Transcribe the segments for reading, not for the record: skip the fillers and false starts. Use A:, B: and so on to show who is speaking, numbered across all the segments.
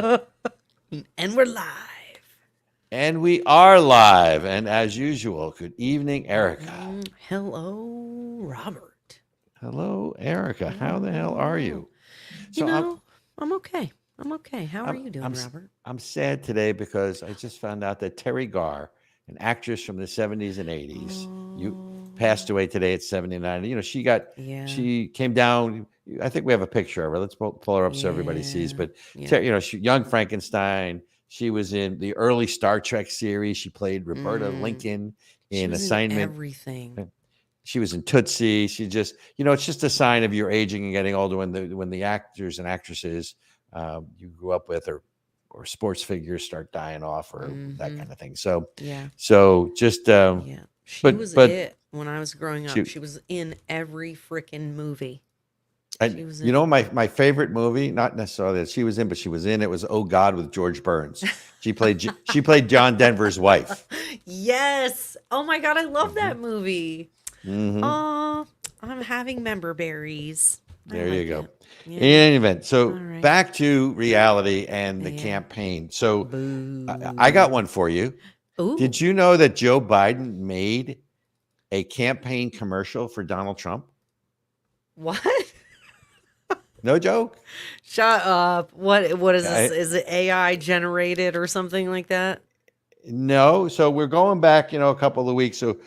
A: And we're live.
B: And we are live. And as usual, good evening, Ericka.
A: Hello, Robert.
B: Hello, Ericka. How the hell are you?
A: You
B: So
A: know, I'm okay. I'm okay. How are
B: I'm
A: you
B: I'm
A: doing,
B: s-
A: Robert?
B: I'm sad today because I just found out that Terry Garr, an actress from the 70s and 80s, you
A: Oh,
B: passed away today at 79.
A: yeah,
B: She came down. I think we have a picture of her. Let's pull her up so everybody sees.
A: yeah,
B: But
A: yeah.
B: young Frankenstein. She was in the early Star Trek series. She played Roberta
A: Mm,
B: Lincoln
A: she
B: in
A: was in
B: Assignment.
A: everything.
B: She was in Tootsie. She just, it's just a sign of your aging and getting older when the actors and actresses you grew up with or sports figures start dying off or that
A: Mm-hmm.
B: kind of thing. So,
A: Yeah,
B: just,
A: yeah. She was
B: but
A: it when I was growing up.
B: she,
A: She was in every freaking movie.
B: and
A: She was in them all.
B: my favorite movie, not necessarily that she was in, but she was in. It was Oh God with George Burns. She played John Denver's wife.
A: Yes. Oh my God, I love
B: Hmm.
A: that movie.
B: Hmm.
A: Oh, I'm having member berries. I
B: There you
A: like
B: go.
A: it.
B: In
A: Yeah.
B: any event,
A: All
B: so
A: right.
B: back to reality and the
A: Yeah.
B: campaign. So I got
A: Boo.
B: one for you.
A: Ooh.
B: Did you know that Joe Biden made a campaign commercial for Donald Trump?
A: What?
B: No joke.
A: Shut up. What is this?
B: I,
A: Is it AI generated or something like that?
B: no. So we're going back, a couple of weeks. So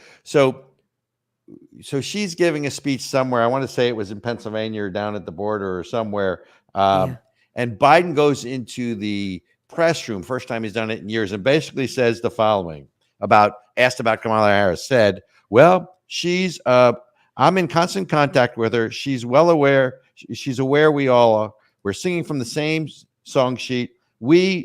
B: so she's giving a speech somewhere. I want to say it was in Pennsylvania or down at the border or somewhere.
A: Yeah.
B: Um, and Biden goes into the press room, first time he's done it in years, and basically says the following asked about Kamala Harris, said, well, I'm in constant contact with her. She's well aware. She's aware we all are. We're singing from the same song sheet.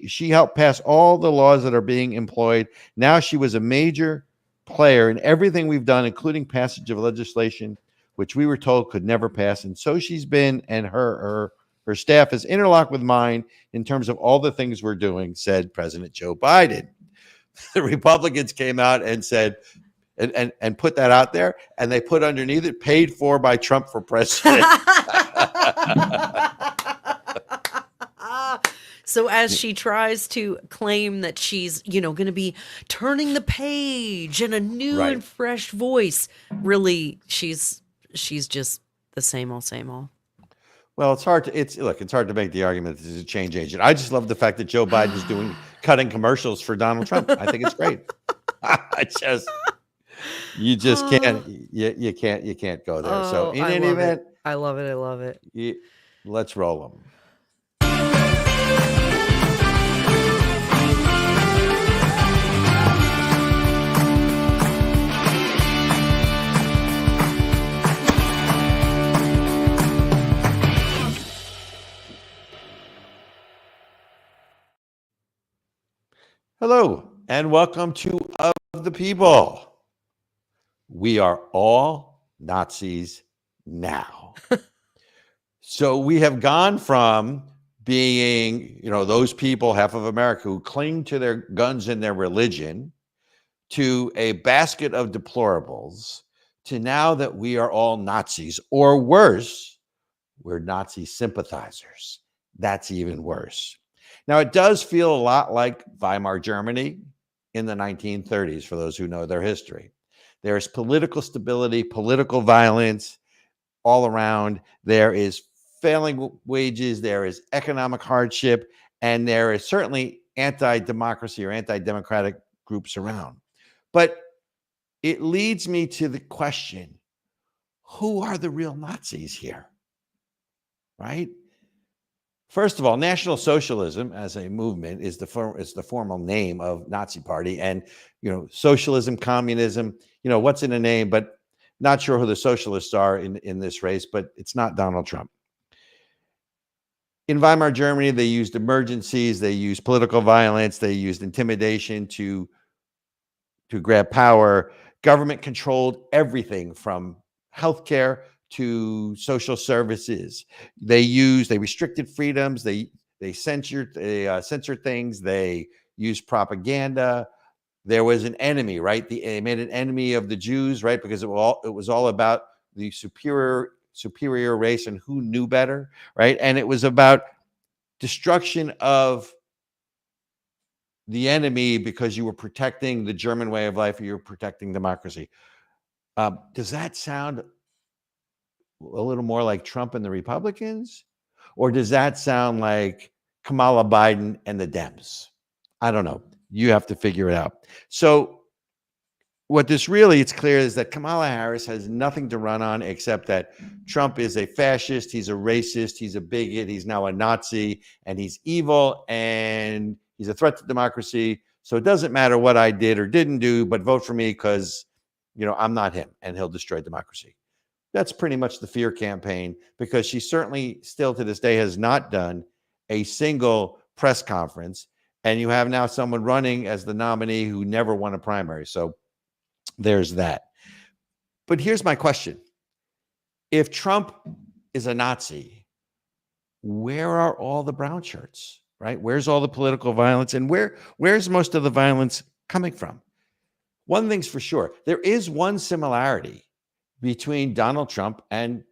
B: She helped pass all the laws that are being employed. Now she was a major player in everything we've done, including passage of legislation, which we were told could never pass. And so she's been, and her staff is interlocked with mine in terms of all the things we're doing, said President Joe Biden. The Republicans came out and said, and put that out there, and they put underneath it, paid for by Trump for president.
A: So as she tries to claim that she's, going to be turning the page in a new
B: Right.
A: and fresh voice, really she's just the same old, same old.
B: Well, it's hard to make the argument that there's a change agent. I just love the fact that Joe Biden is cutting commercials for Donald Trump. I think it's great. You just can't, you can't go there. So
A: Oh,
B: in
A: I
B: any
A: love
B: event,
A: it. I love it. I love it.
B: let's roll them. Hello, and welcome to Of the People. We are all Nazis now. So we have gone from being, those people, half of America, who cling to their guns and their religion, to a basket of deplorables, to now that we are all Nazis, or worse, we're Nazi sympathizers. That's even worse. Now, it does feel a lot like Weimar Germany in the 1930s, for those who know their history. There's political stability, political violence all around. There is failing wages. There is economic hardship. And there is certainly anti-democracy or anti-democratic groups around. But it leads me to the question, who are the real Nazis here? Right? First of all, National Socialism as a movement is the formal name of Nazi Party, and socialism, communism, what's in a name, but not sure who the socialists are in this race, but it's not Donald Trump. In Weimar Germany, they used emergencies, they used political violence, they used intimidation to grab power. Government controlled everything from healthcare to social services. They restricted freedoms. They censored things. They used propaganda. There was an enemy, right? They made an enemy of the Jews, right? Because it was all about the superior race and who knew better, right? And it was about destruction of the enemy because you were protecting the German way of life or you were protecting democracy. Does that sound a little more like Trump and the Republicans? Or does that sound like Kamala Biden and the Dems? I don't know. You have to figure it out. So what this really, it's clear, is that Kamala Harris has nothing to run on except that Trump is a fascist, he's a racist, he's a bigot, he's now a Nazi, and he's evil, and he's a threat to democracy. So it doesn't matter what I did or didn't do, but vote for me because, I'm not him, and he'll destroy democracy. That's pretty much the fear campaign, because she certainly still to this day has not done a single press conference. And you have now someone running as the nominee who never won a primary. So there's that. But here's my question. If Trump is a Nazi, where are all the brown shirts, right? Where's all the political violence? And where's most of the violence coming from? One thing's for sure. There is one similarity between Donald Trump and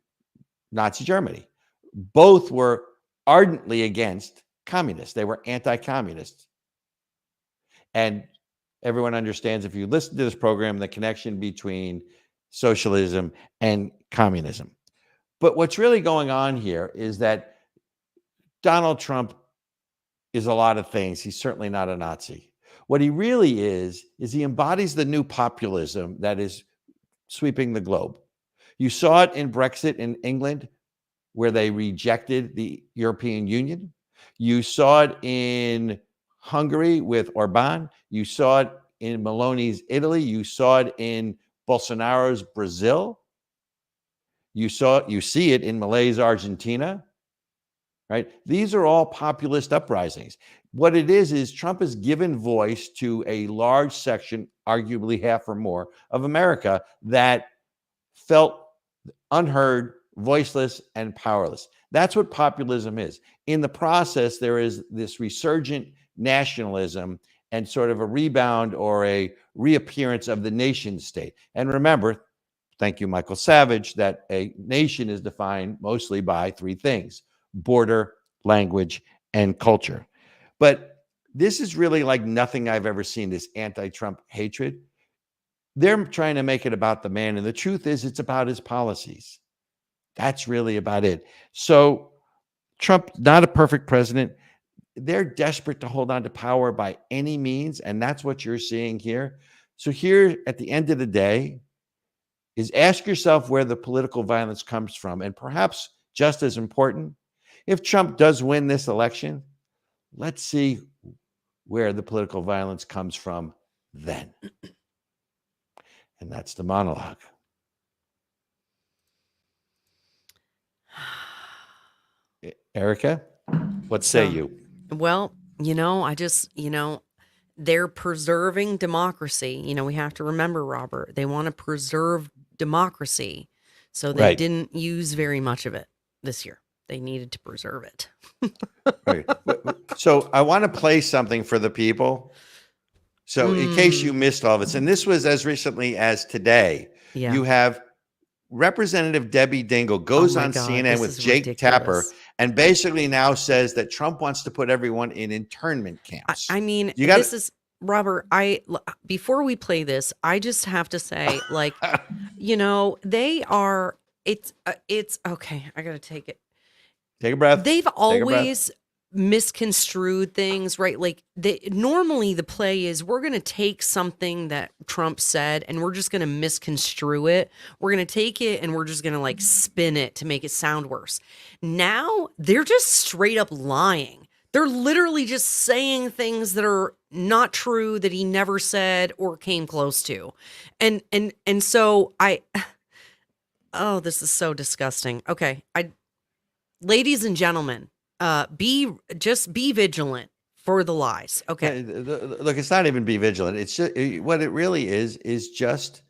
B: Nazi Germany. Both were ardently against communists. They were anti-communist. And everyone understands, if you listen to this program, the connection between socialism and communism. But what's really going on here is that Donald Trump is a lot of things. He's certainly not a Nazi. What he really is he embodies the new populism that is sweeping the globe. You saw it in Brexit in England, where they rejected the European Union. You saw it in Hungary with Orban. You saw it in Meloni's Italy. You saw it in Bolsonaro's Brazil. You see it in Malay's Argentina, right? These are all populist uprisings. What it is Trump has given voice to a large section, arguably half or more, of America that felt unheard, voiceless, and powerless. That's what populism is. In the process, there is this resurgent nationalism and sort of a rebound or a reappearance of the nation state. And remember, thank you, Michael Savage, that a nation is defined mostly by three things: border, language, and culture. But this is really like nothing I've ever seen, this anti-Trump hatred. They're trying to make it about the man, and the truth is it's about his policies. That's really about it. So Trump, not a perfect president. They're desperate to hold on to power by any means, and that's what you're seeing here. So here, at the end of the day, is ask yourself where the political violence comes from. And perhaps just as important, if Trump does win this election, let's see where the political violence comes from then. And that's the monologue. Ericka, what say you?
A: Well, they're preserving democracy. We have to remember, Robert, they want to preserve democracy. So they didn't use very much of it this year. They needed to preserve it.
B: Right. So I want to play something for the people. So in case you missed all of this, and this was as recently as today, you have Representative Debbie Dingell goes on CNN with Jake Tapper and basically now says that Trump wants to put everyone in internment camps.
A: Robert, before we play this, I just have to say, they are, it's okay. I got to take it.
B: Take a breath.
A: They've always misconstrued things, right? Normally the play is we're going to take something that Trump said and we're just going to misconstrue it. We're going to take it and we're just going to spin it to make it sound worse. Now they're just straight up lying. They're literally just saying things that are not true, that he never said or came close to. And so this is so disgusting. Okay. Ladies and gentlemen, be vigilant for the lies. Okay.
B: Look, it's not even be vigilant. It's just what it really is just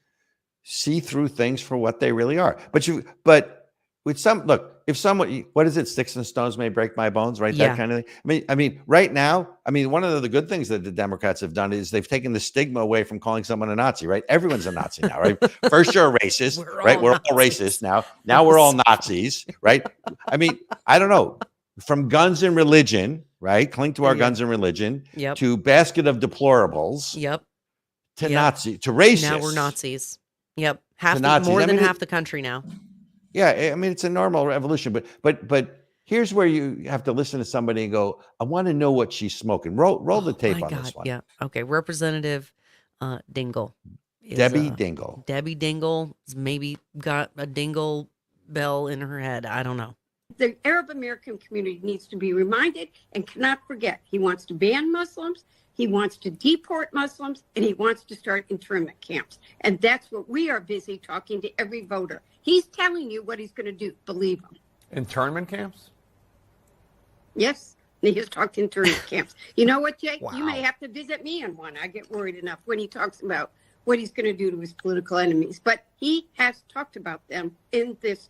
B: see through things for what they really are. But with if someone, what is it? Sticks and stones may break my bones, right?
A: Yeah.
B: That kind of thing. I mean, right now, one of the good things that the Democrats have done is they've taken the stigma away from calling someone a Nazi, right? Everyone's a Nazi now, right? First you're a racist, right? We're all racist now. Now we're all Nazis, right? I don't know. from guns and religion, right? Cling to our
A: Yeah.
B: guns and religion,
A: Yep.
B: to basket of deplorables,
A: Yep.
B: to
A: Yep.
B: Nazi, to racists.
A: Now we're Nazis. Yep.
B: To Nazis.
A: More
B: I
A: than
B: mean,
A: half the country now.
B: Yeah, I mean, it's a normal evolution, but here's where you have to listen to somebody and go, I want to know what she's smoking. Roll the tape
A: My
B: on
A: God.
B: this one.
A: Yeah. Okay. Representative Dingle. Is,
B: Debbie Dingle.
A: Debbie Dingle has maybe got a dingle bell in her head. I don't know.
C: The Arab American community needs to be reminded and cannot forget. He wants to ban Muslims, he wants to deport Muslims, and he wants to start internment camps. And that's what we are busy talking to every voter. He's telling you what he's going to do. Believe him.
D: Internment camps?
C: Yes, he has talked internment camps. You know what, Jake?
B: Wow.
C: You may have to visit me in one. I get worried enough when he talks about what he's going to do to his political enemies. But he has talked about them in this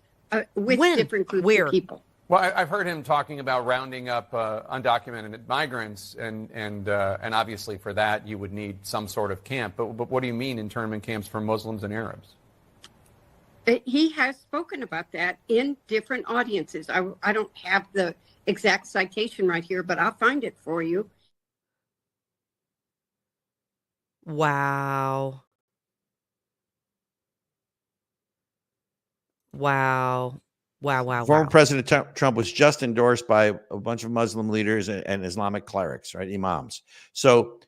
C: with different groups of people.
D: Well, I've heard him talking about rounding up undocumented migrants, and obviously for that you would need some sort of camp. But what do you mean internment camps for Muslims and Arabs?
C: He has spoken about that in different audiences. I don't have the exact citation right here, but I'll find it for you.
A: Wow. Wow.
B: Former President Trump was just endorsed by a bunch of Muslim leaders and Islamic clerics, right? Imams. So,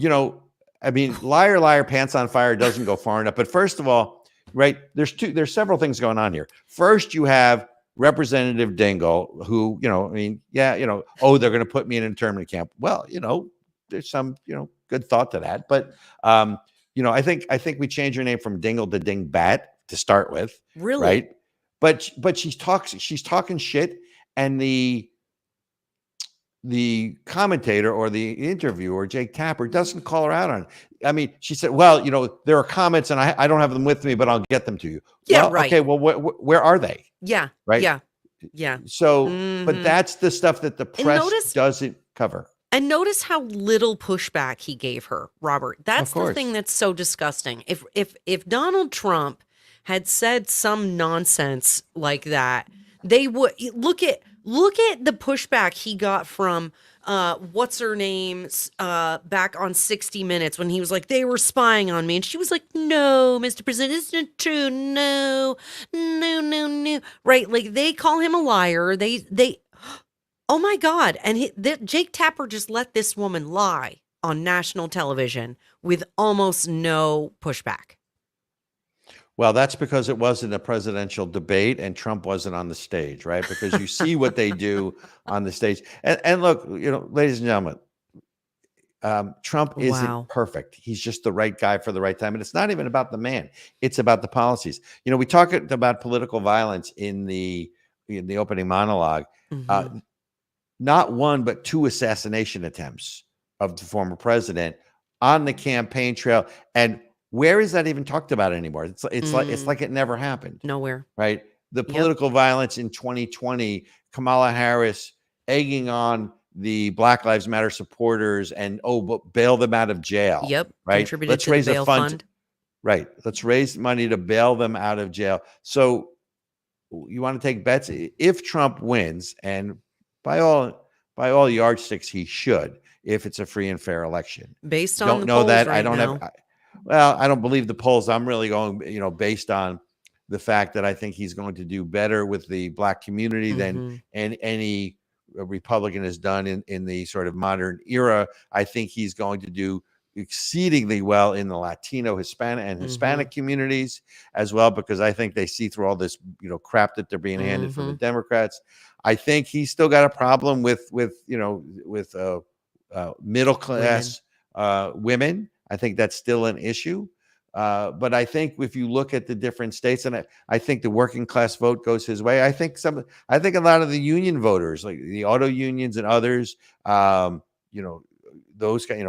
B: I mean, liar, liar, pants on fire doesn't go far enough. But first of all, right, there's several things going on here. First, you have Representative Dingle, who, they're going to put me in an internment camp. Well, there's some, good thought to that. But, I think we changed her name from Dingle to Dingbat to start with.
A: Really?
B: Right. But she's talking shit, and the commentator or the interviewer, Jake Tapper, doesn't call her out on it. I mean, she said, well, there are comments and I don't have them with me, but I'll get them to you.
A: Yeah,
B: well,
A: right.
B: Okay, well, where are they?
A: Yeah.
B: Right.
A: Yeah.
B: So, but that's the stuff that the press doesn't cover.
A: And notice how little pushback he gave her, Robert. That's the thing that's so disgusting. If Donald Trump had said some nonsense like that, they would look at the pushback he got from what's her name's back on 60 Minutes when he was like, they were spying on me, and she was like, no, Mr. President, it's not true. No. Right? Like, they call him a liar. They oh my God. And Jake Tapper just let this woman lie on national television with almost no pushback.
B: Well, that's because it wasn't a presidential debate and Trump wasn't on the stage, right? Because you see what they do on the stage. And look, ladies and gentlemen, Trump isn't perfect. He's just the right guy for the right time. And it's not even about the man. It's about the policies. We talk about political violence in the opening monologue.
A: Mm-hmm.
B: Not one, but two assassination attempts of the former president on the campaign trail. And where is that even talked about anymore? It's like it never happened.
A: Nowhere.
B: Right. The political violence in 2020, Kamala Harris egging on the Black Lives Matter supporters and but bail them out of jail.
A: Yep.
B: Right.
A: Contributed
B: Let's
A: to
B: raise
A: the bail
B: a fund.
A: fund.
B: Right. Let's raise money to bail them out of jail. So you want to take bets? If Trump wins, and by all yardsticks, he should, if it's a free and fair election.
A: Based on
B: don't
A: the
B: know
A: polls
B: that.
A: right
B: I don't
A: now.
B: have. Well, I don't believe the polls. I'm really going, based on the fact that I think he's going to do better with the Black community than any Republican has done in the sort of modern era. I think he's going to do exceedingly well in the Latino, Hispanic communities as well, because I think they see through all this, crap that they're being handed from the Democrats. I think he's still got a problem with middle class women. I think that's still an issue. But I think if you look at the different states, and I think the working class vote goes his way. I think a lot of the union voters, like the auto unions and others, those guys,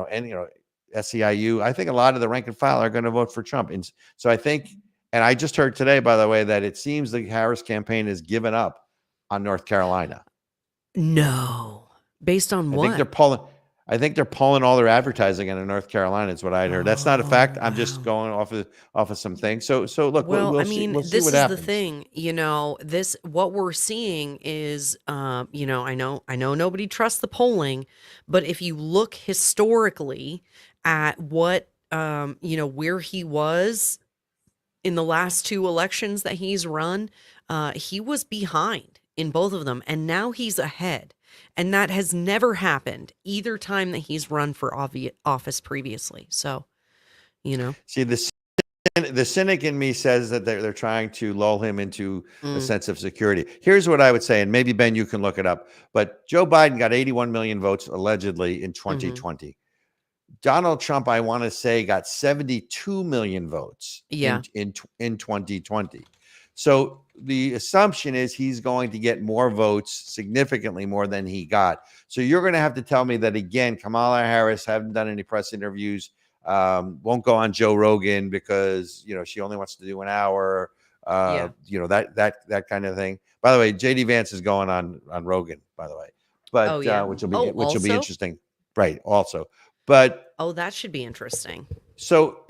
B: SEIU, I think a lot of the rank and file are going to vote for Trump. And so I think, and I just heard today, by the way, that it seems the Harris campaign has given up on North Carolina.
A: No. Based on what?
B: I think they're pulling. I think they're pulling all their advertising out of North Carolina. Is what I heard. That's not a fact. I'm just going off of some things. So look,
A: Well,
B: we'll
A: I
B: see.
A: mean,
B: We'll see
A: this
B: what
A: is
B: happens.
A: the thing, what we're seeing is, I know nobody trusts the polling, but if you look historically at what, where he was in the last two elections that he's run, he was behind in both of them, and now he's ahead. And that has never happened either time that he's run for office previously. So,
B: See, the cynic in me says that they're trying to lull him into a sense of security. Here's what I would say, and maybe Ben, you can look it up. But Joe Biden got 81 million votes allegedly in 2020. Donald Trump, I want to say, got 72 million votes
A: Yeah.
B: in 2020. So the assumption is he's going to get more votes, significantly more than he got. So you're going to have to tell me that again. Kamala Harris haven't done any press interviews, won't go on Joe Rogan because she only wants to do an hour. That kind of thing. By the way, JD Vance is going on Rogan, by the way, but which will be interesting, right? Also, but
A: that should be interesting.
B: So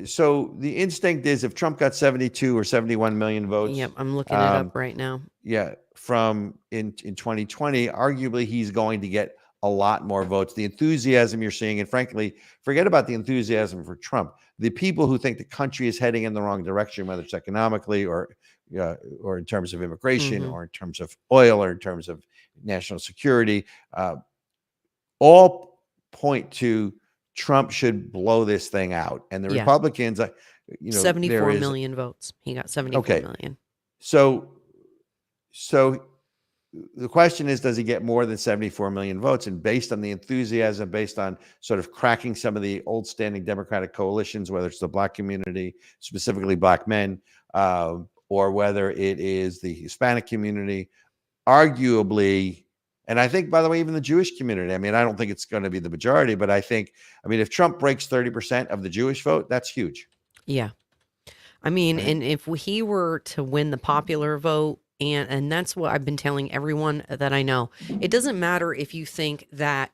B: the instinct is if Trump got 72 or 71 million votes.
A: Yep, I'm looking it up right now.
B: Yeah, from in 2020, arguably he's going to get a lot more votes. The enthusiasm you're seeing, and frankly, forget about the enthusiasm for Trump. The people who think the country is heading in the wrong direction, whether it's economically or in terms of immigration or in terms of oil or in terms of national security, all point to Trump should blow this thing out. And the Republicans,
A: 74 million votes. He got 74 million.
B: So the question is, does he get more than 74 million votes? And based on the enthusiasm, based on sort of cracking some of the old standing Democratic coalitions, whether it's the Black community, specifically Black men, or whether it is the Hispanic community, arguably. And I think, by the way, even the Jewish community, I mean, I don't think it's going to be the majority, but if Trump breaks 30% of the Jewish vote, that's huge.
A: Yeah. I mean, right. And if he were to win the popular vote, and that's what I've been telling everyone that I know, it doesn't matter if you think that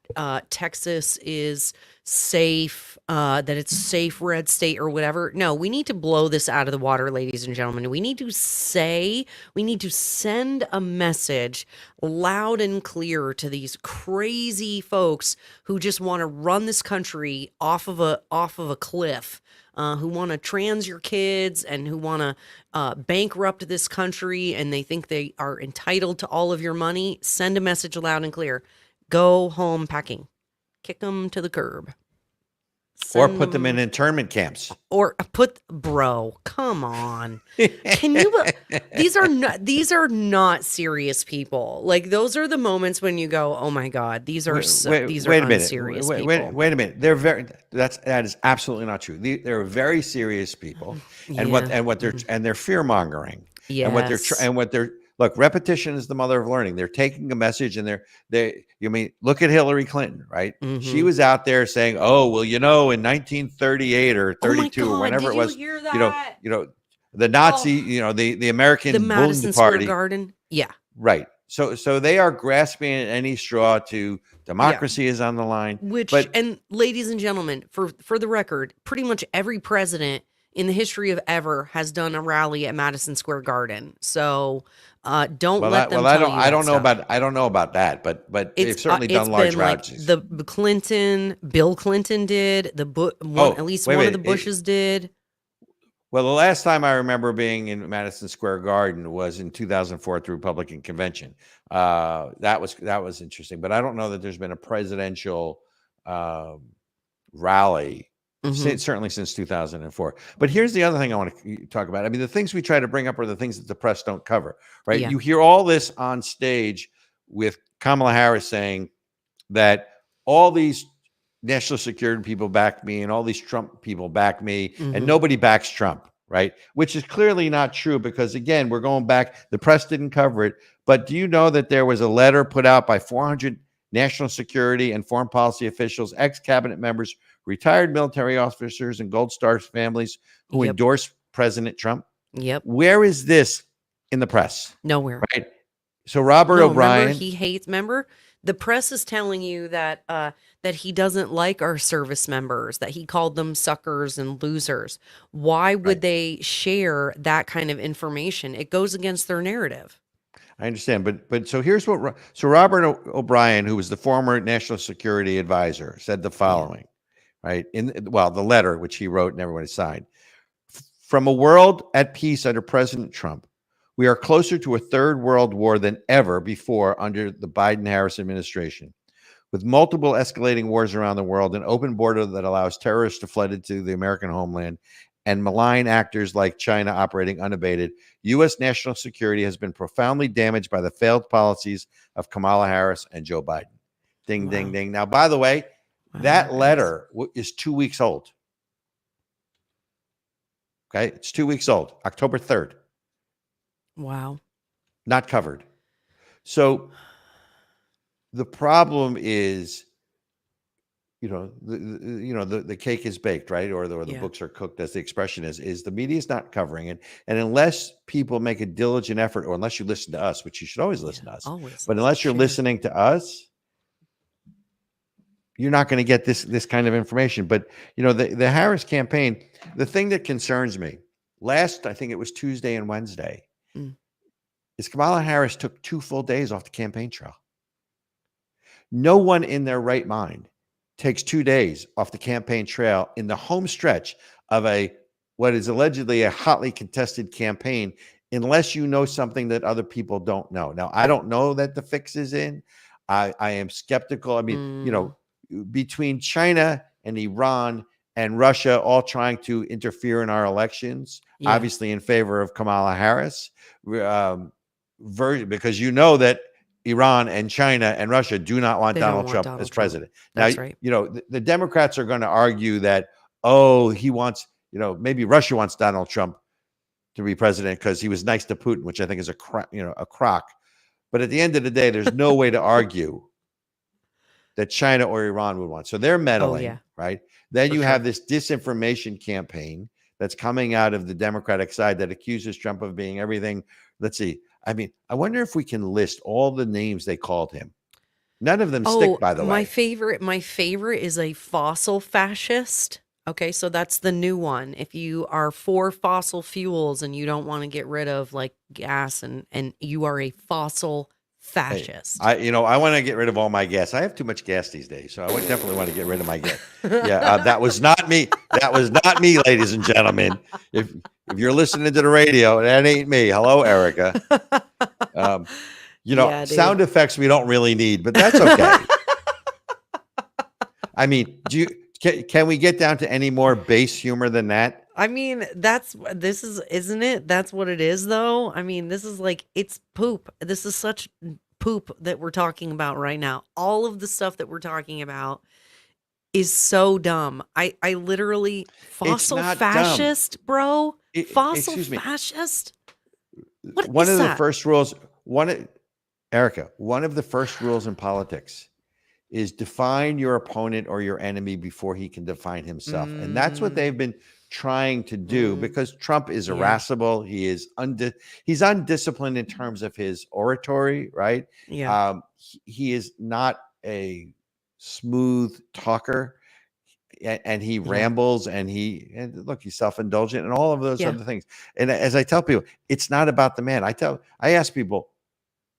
A: Texas is safe, that it's a safe red state or whatever. No, we need to blow this out of the water, ladies and gentlemen. We need to send a message loud and clear to these crazy folks who just want to run this country off of a cliff. Who want to trans your kids and who want to bankrupt this country, and they think they are entitled to all of your money. Send a message loud and clear. Go home packing. Kick them to the curb.
B: Or put them in internment camps.
A: Or bro, come on. Can you? These are not serious people. Like, those are the moments when you go, oh my God, these are unserious people.
B: Wait a minute. That is absolutely not true. They're very serious people, and they're fear mongering.
A: Yes.
B: Look, repetition is the mother of learning. They're taking a message and look at Hillary Clinton, right? Mm-hmm. She was out there saying, oh, well, in 1938 or 32 or whenever it was, the Nazi, the American
A: the Madison Square Garden. Yeah.
B: Right. So they are grasping at any straw to democracy is on the line.
A: And ladies and gentlemen, for the record, pretty much every president in the history of ever has done a rally at Madison Square Garden. So don't let them tell you
B: I don't know about that, but they've certainly done large rallies.
A: Like Bill Clinton did, at least one of the Bushes did.
B: Well, the last time I remember being in Madison Square Garden was in 2004 at the Republican convention. That was interesting, but I don't know that there's been a presidential rally. Mm-hmm. Certainly since 2004. But here's the other thing I want to talk about. I mean, the things we try to bring up are the things that the press don't cover, right? Yeah. You hear all this on stage with Kamala Harris saying that all these national security people back me and all these Trump people back me, and nobody backs Trump, right? Which is clearly not true because, again, we're going back. The press didn't cover it. But do you know that there was a letter put out by 400 national security and foreign policy officials, ex-cabinet members, retired military officers, and Gold Star families who endorsed President Trump?
A: Yep.
B: Where is this in the press?
A: Nowhere.
B: Right. So Robert O'Brien.
A: Remember, he hates. Remember, The press is telling you that that he doesn't like our service members, that he called them suckers and losers. Why would
B: Right.
A: they share that kind of information? It goes against their narrative.
B: I understand, but so here's what so Robert O'Brien, who was the former national security advisor, said the following, right? The letter which he wrote and everybody signed. From a world at peace under President Trump, we are closer to a third world war than ever before under the Biden-Harris administration. With multiple escalating wars around the world, an open border that allows terrorists to flood into the American homeland, and malign actors like China operating unabated, U.S. national security has been profoundly damaged by the failed policies of Kamala Harris and Joe Biden. Ding, ding, ding. Now, by the way, that letter is 2 weeks old. Okay, it's 2 weeks old, October 3rd.
A: Wow.
B: Not covered. So the problem is, the cake is baked, right? Or the books are cooked, as the expression is the media is not covering it. And unless people make a diligent effort, or unless you listen to us, which you should always listen to us, but unless you're listening to us, you're not going to get this kind of information. But, the Harris campaign, the thing that concerns me, I think it was Tuesday and Wednesday, is Kamala Harris took 2 full days off the campaign trail. No one in their right mind takes 2 days off the campaign trail in the home stretch of what is allegedly a hotly contested campaign, unless you know something that other people don't know. Now, I don't know that the fix is in. I am skeptical. I mean, between China and Iran and Russia all trying to interfere in our elections, obviously in favor of Kamala Harris, because that Iran and China and Russia do not want Donald Trump as president.
A: That's
B: now,
A: right.
B: The Democrats are going to argue that, he wants, maybe Russia wants Donald Trump to be president because he was nice to Putin, which I think is a crock. But at the end of the day, there's no way to argue that China or Iran would want. So they're meddling, right? Then you have this disinformation campaign that's coming out of the Democratic side that accuses Trump of being everything. Let's see. I mean, I wonder if we can list all the names they called him. None of them stick, by the way.
A: My favorite is a fossil fascist. Okay, so that's the new one. If you are for fossil fuels and you don't want to get rid of like gas and you are a fossil fascist.
B: Hey, I want to get rid of all my gas. I have too much gas these days, so I would definitely want to get rid of my gas. That was not me. That was not me, ladies and gentlemen. If you're listening to the radio, that ain't me. Hello, Ericka. Sound effects we don't really need, but that's okay. I mean, can we get down to any more base humor than that?
A: I mean, isn't it? That's what it is, though. I mean, this is it's poop. This is such poop that we're talking about right now. All of the stuff that we're talking about is so dumb. I literally, fossil fascist, dumb. Bro. Fossil fascist? What
B: one
A: is
B: of
A: that?
B: The first rules, Ericka, one of the first rules in politics is define your opponent or your enemy before he can define himself. And that's what they've been trying to do because Trump is irascible. He is he's undisciplined in terms of his oratory, right?
A: Yeah.
B: He is not a smooth talker. And he rambles and he's self-indulgent and all of those other things. And as I tell people, it's not about the man. I ask people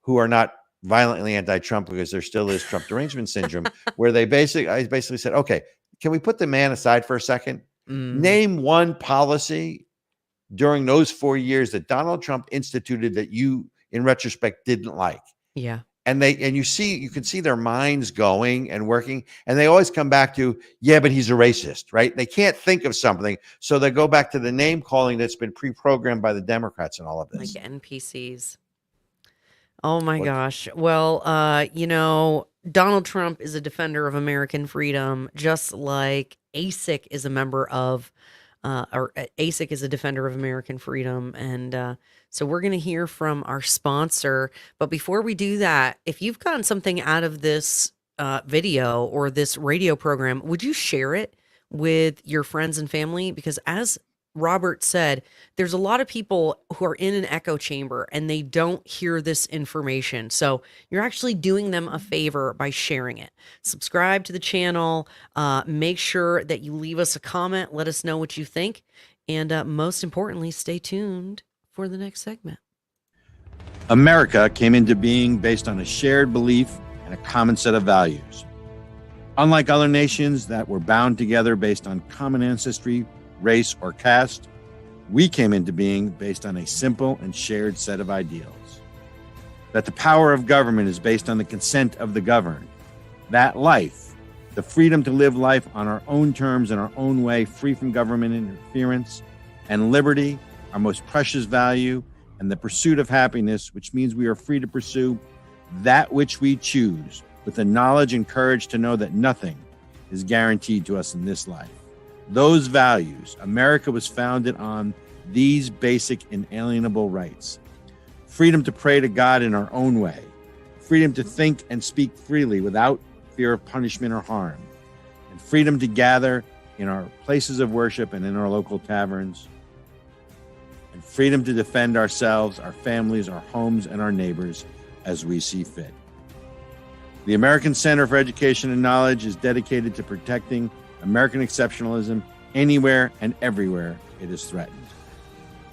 B: who are not violently anti-Trump because there still is Trump derangement syndrome, where I basically said, okay, can we put the man aside for a second? Name one policy during those 4 years that Donald Trump instituted that you, in retrospect, didn't like.
A: Yeah.
B: And you can see their minds going and working, and they always come back to, but he's a racist, right? They can't think of something, so they go back to the name calling that's been pre-programmed by the Democrats and all of this.
A: Like NPCs. Oh my gosh. Well, Donald Trump is a defender of American freedom, just like ASIC is a member of, or ASIC is a defender of American freedom. And so we're going to hear from our sponsor. But before we do that, if you've gotten something out of this video or this radio program, would you share it with your friends and family? Because as Robert said, there's a lot of people who are in an echo chamber and they don't hear this information. So you're actually doing them a favor by sharing it. Subscribe to the channel. Make sure that you leave us a comment. Let us know what you think. And most importantly, stay tuned for the next segment.
E: America came into being based on a shared belief and a common set of values. Unlike other nations that were bound together based on common ancestry, race, or caste, we came into being based on a simple and shared set of ideals. That the power of government is based on the consent of the governed. That life, the freedom to live life on our own terms in our own way, free from government interference, and liberty, our most precious value, and the pursuit of happiness, which means we are free to pursue that which we choose, with the knowledge and courage to know that nothing is guaranteed to us in this life. Those values, America was founded on these basic inalienable rights. Freedom to pray to God in our own way. Freedom to think and speak freely without fear of punishment or harm. And freedom to gather in our places of worship and in our local taverns. And freedom to defend ourselves, our families, our homes, and our neighbors as we see fit. The American Center for Education and Knowledge is dedicated to protecting American exceptionalism anywhere and everywhere it is threatened.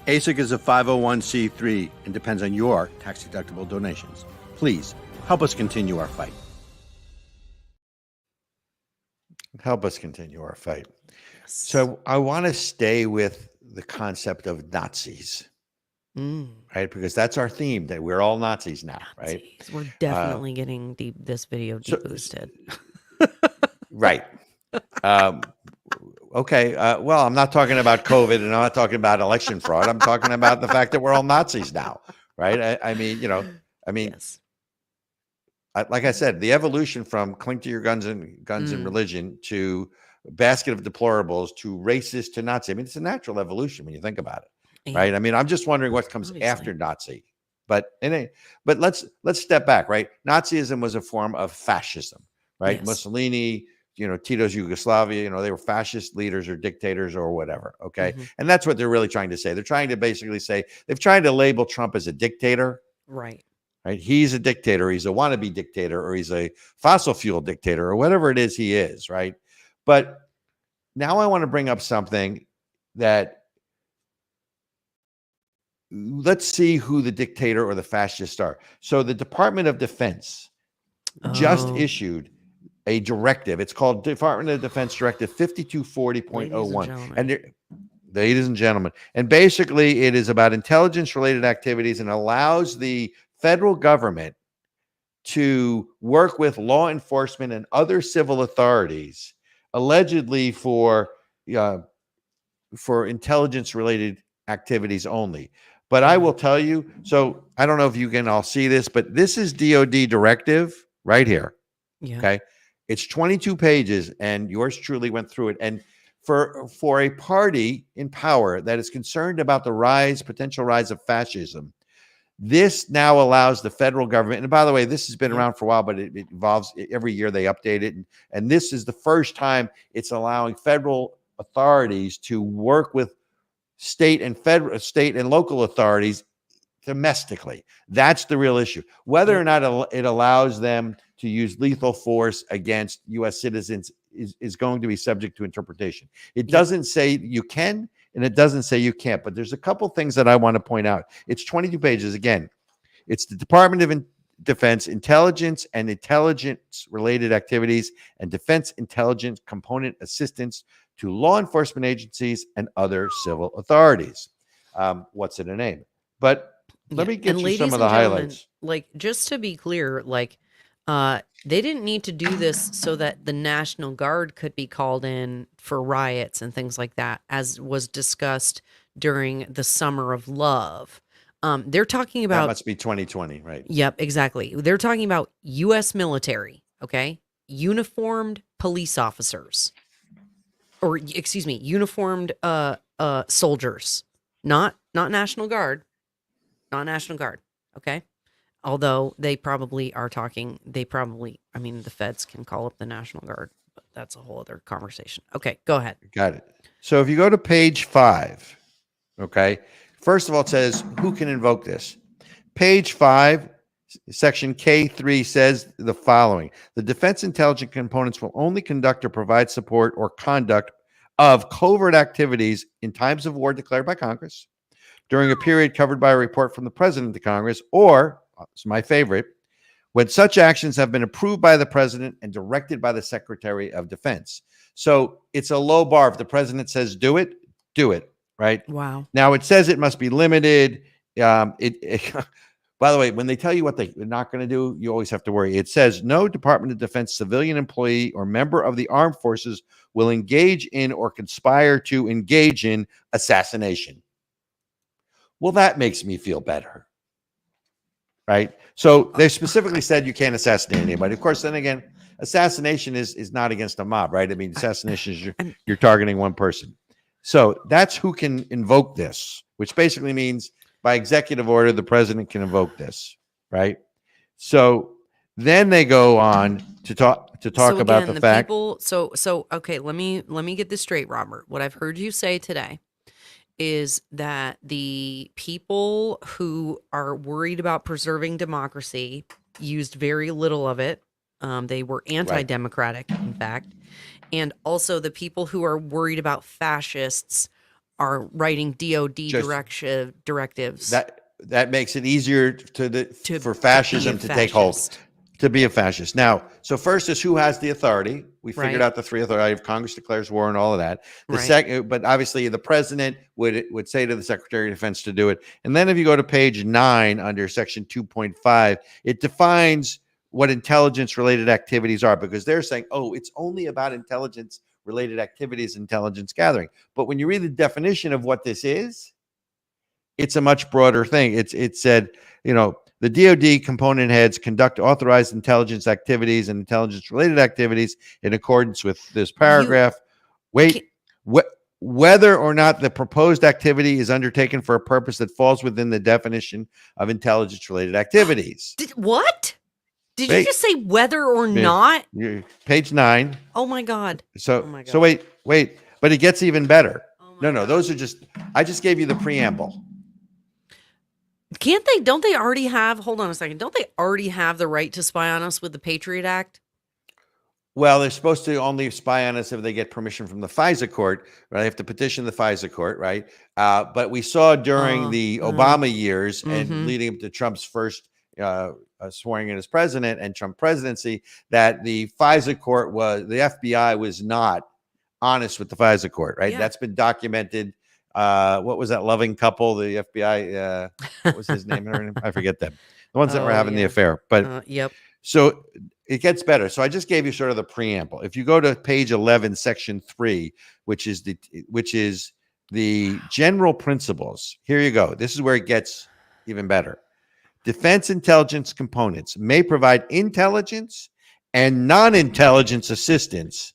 E: ASIC is a 501c3 and depends on your tax-deductible donations. Please help us continue our fight.
B: Help us continue our fight.
A: Yes.
B: So I want to stay with the concept of Nazis, right? Because that's our theme, that we're all Nazis now, right?
A: Nazis. We're definitely getting this video boosted.
B: Right. Okay. Well, I'm not talking about COVID and I'm not talking about election fraud. I'm talking about the fact that we're all Nazis now, right? I mean,
A: Yes.
B: like I said, the evolution from cling to your guns and religion to basket of deplorables to racist to Nazi. I mean, it's a natural evolution when you think about it, right? I mean, I'm just wondering what comes after Nazi. But let's step back, right? Nazism was a form of fascism, right?
A: Yes.
B: Mussolini, Tito's Yugoslavia, they were fascist leaders or dictators or whatever. Okay. And that's what they're really trying to say. They're trying to basically say they've tried to label Trump as a dictator.
A: Right.
B: Right. He's a dictator. He's a wannabe dictator, or he's a fossil fuel dictator, or whatever it is he is. Right. But now I want to bring up something that let's see who the dictator or the fascists are. So the Department of Defense just issued a directive. It's called Department of Defense Directive 5240.01. And ladies and gentlemen, and basically it is about intelligence related activities and allows the federal government to work with law enforcement and other civil authorities allegedly for intelligence related activities only. But I will tell you, so I don't know if you can all see this, but this is DoD directive right here.
A: Yeah.
B: Okay. It's 22 pages and yours truly went through it. And for a party in power that is concerned about the potential rise of fascism, this now allows the federal government, and by the way, this has been around for a while, but it evolves every year. They update it. And this is the first time it's allowing federal authorities to work with state and local authorities domestically. That's the real issue. Whether or not it allows them to use lethal force against U.S. citizens is going to be subject to interpretation. It doesn't say you can, and it doesn't say you can't, but there's a couple things that I want to point out. It's 22 pages. Again, it's the Department of Defense intelligence and intelligence-related activities and defense intelligence component assistance to law enforcement agencies and other civil authorities. What's in a name? But let me get you some of the highlights.
A: Like, just to be clear, they didn't need to do this so that the National Guard could be called in for riots and things like that, as was discussed during the Summer of Love. They're talking about...
B: That must be 2020, right?
A: Yep, exactly. They're talking about U.S. military, okay? Uniformed police officers. Or, excuse me, uniformed soldiers. Not National Guard. Not National Guard, okay? Although they probably are talking, the feds can call up the National Guard but that's a whole other conversation. Okay, go ahead.
B: Got it. So if you go to page 5, okay, first of all, it says who can invoke this. Page 5, section K3 says the following: the defense intelligence components will only conduct or provide support or conduct of covert activities in times of war declared by Congress, during a period covered by a report from the president to Congress, or, it's my favorite, when such actions have been approved by the president and directed by the Secretary of Defense. So it's a low bar. If the president says do it, right?
A: Wow.
B: Now it says it must be limited. By the way, when they tell you what they're not going to do, you always have to worry. It says no Department of Defense civilian employee or member of the armed forces will engage in or conspire to engage in assassination. Well, that makes me feel better, right? So they specifically said you can't assassinate anybody. Of course, then again, assassination is not against a mob, right? I mean, assassination is you're targeting one person. So that's who can invoke this, which basically means by executive order, the president can invoke this, right? So then they go on to talk
A: So
B: about
A: again,
B: the fact.
A: people, so okay, let me get this straight, Robert. What I've heard you say today is that the people who are worried about preserving democracy used very little of it. They were anti-democratic, in fact. And also the people who are worried about fascists are writing DoD directives.
B: That makes it easier for fascism to take hold, to be a fascist. Now, so first is who has the authority. We figured out the 3 authority of Congress declares war and all of that. The second, but obviously the president would say to the Secretary of Defense to do it. And then if you go to page 9 under section 2.5, it defines what intelligence related activities are, because they're saying, oh, it's only about intelligence related activities, intelligence gathering. But when you read the definition of what this is, it's a much broader thing. It said, the DoD component heads conduct authorized intelligence activities and intelligence related activities in accordance with this paragraph. Whether or not the proposed activity is undertaken for a purpose that falls within the definition of intelligence related activities.
A: What? Did you just say whether or not?
B: Page 9.
A: Oh my God.
B: So wait, but it gets even better. No, those are I just gave you the preamble.
A: Don't they already have, hold on a second, don't they already have the right to spy on us with the Patriot Act?
B: Well, they're supposed to only spy on us if they get permission from the FISA court, right? They have to petition the FISA court, right? But we saw during the Obama years and leading up to Trump's first swearing in as president and Trump presidency, that the FISA court the FBI was not honest with the FISA court, right? Yeah. That's been documented. What was that loving couple, the FBI, what was his name? I forget them. The ones that were having the affair. But
A: yep.
B: So it gets better. So I just gave you sort of the preamble. If you go to page 11, section 3, which is the general principles. Here you go. This is where it gets even better. Defense intelligence components may provide intelligence and non-intelligence assistance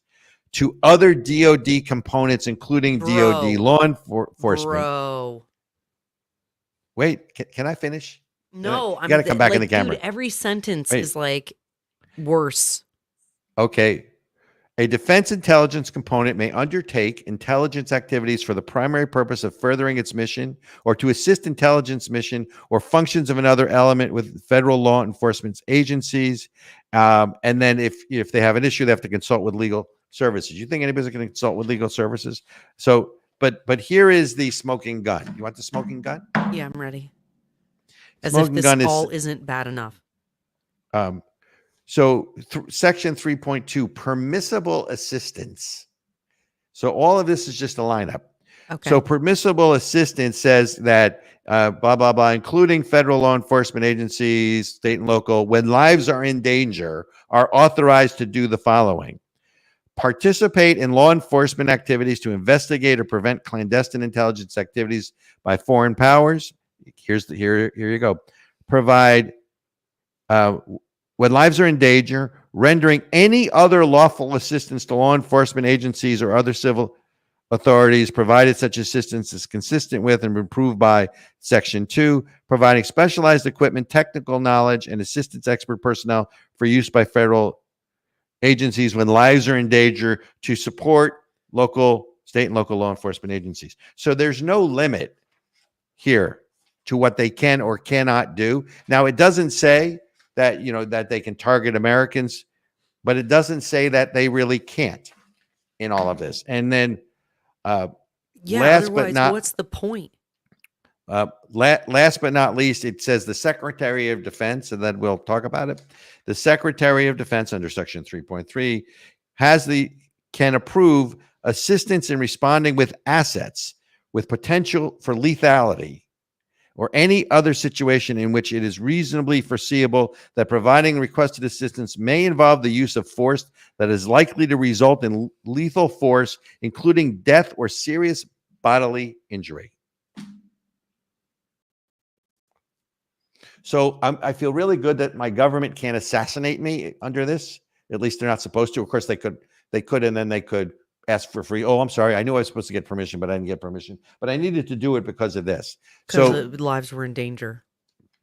B: to other DoD components, including DoD law enforcement. Wait, can I finish?
A: No,
B: you got to come back in the camera.
A: Dude, every sentence is like worse.
B: Okay. A defense intelligence component may undertake intelligence activities for the primary purpose of furthering its mission or to assist intelligence mission or functions of another element with federal law enforcement agencies. And then if they have an issue, they have to consult with legal services. You think anybody's going to consult with legal services? So, but here is the smoking gun. You want the smoking gun?
A: Yeah, I'm ready. As if this all isn't bad enough.
B: So section 3.2, permissible assistance. So all of this is just a lineup. Okay. So permissible assistance says that blah, blah, blah, including federal law enforcement agencies, state and local, when lives are in danger, are authorized to do the following: participate in law enforcement activities to investigate or prevent clandestine intelligence activities by foreign powers. Here you go. Provide, when lives are in danger, rendering any other lawful assistance to law enforcement agencies or other civil authorities, provided such assistance is consistent with and approved by Section 2, providing specialized equipment, technical knowledge, and assistance expert personnel for use by federal agencies when lives are in danger to support state and local law enforcement agencies. So there's no limit here to what they can or cannot do. Now, it doesn't say that, that they can target Americans, but it doesn't say that they really can't in all of this. And then last but
A: otherwise,
B: not
A: what's the point?
B: last but not least, it says the Secretary of Defense, and then we'll talk about it. The Secretary of Defense under Section 3.3 can approve assistance in responding with assets with potential for lethality or any other situation in which it is reasonably foreseeable that providing requested assistance may involve the use of force that is likely to result in lethal force, including death or serious bodily injury. So I feel really good that my government can't assassinate me under this. At least they're not supposed to. Of course, they could, and then they could ask for free. Oh, I'm sorry. I knew I was supposed to get permission, but I didn't get permission. But I needed to do it because of this.
A: Because lives were in danger.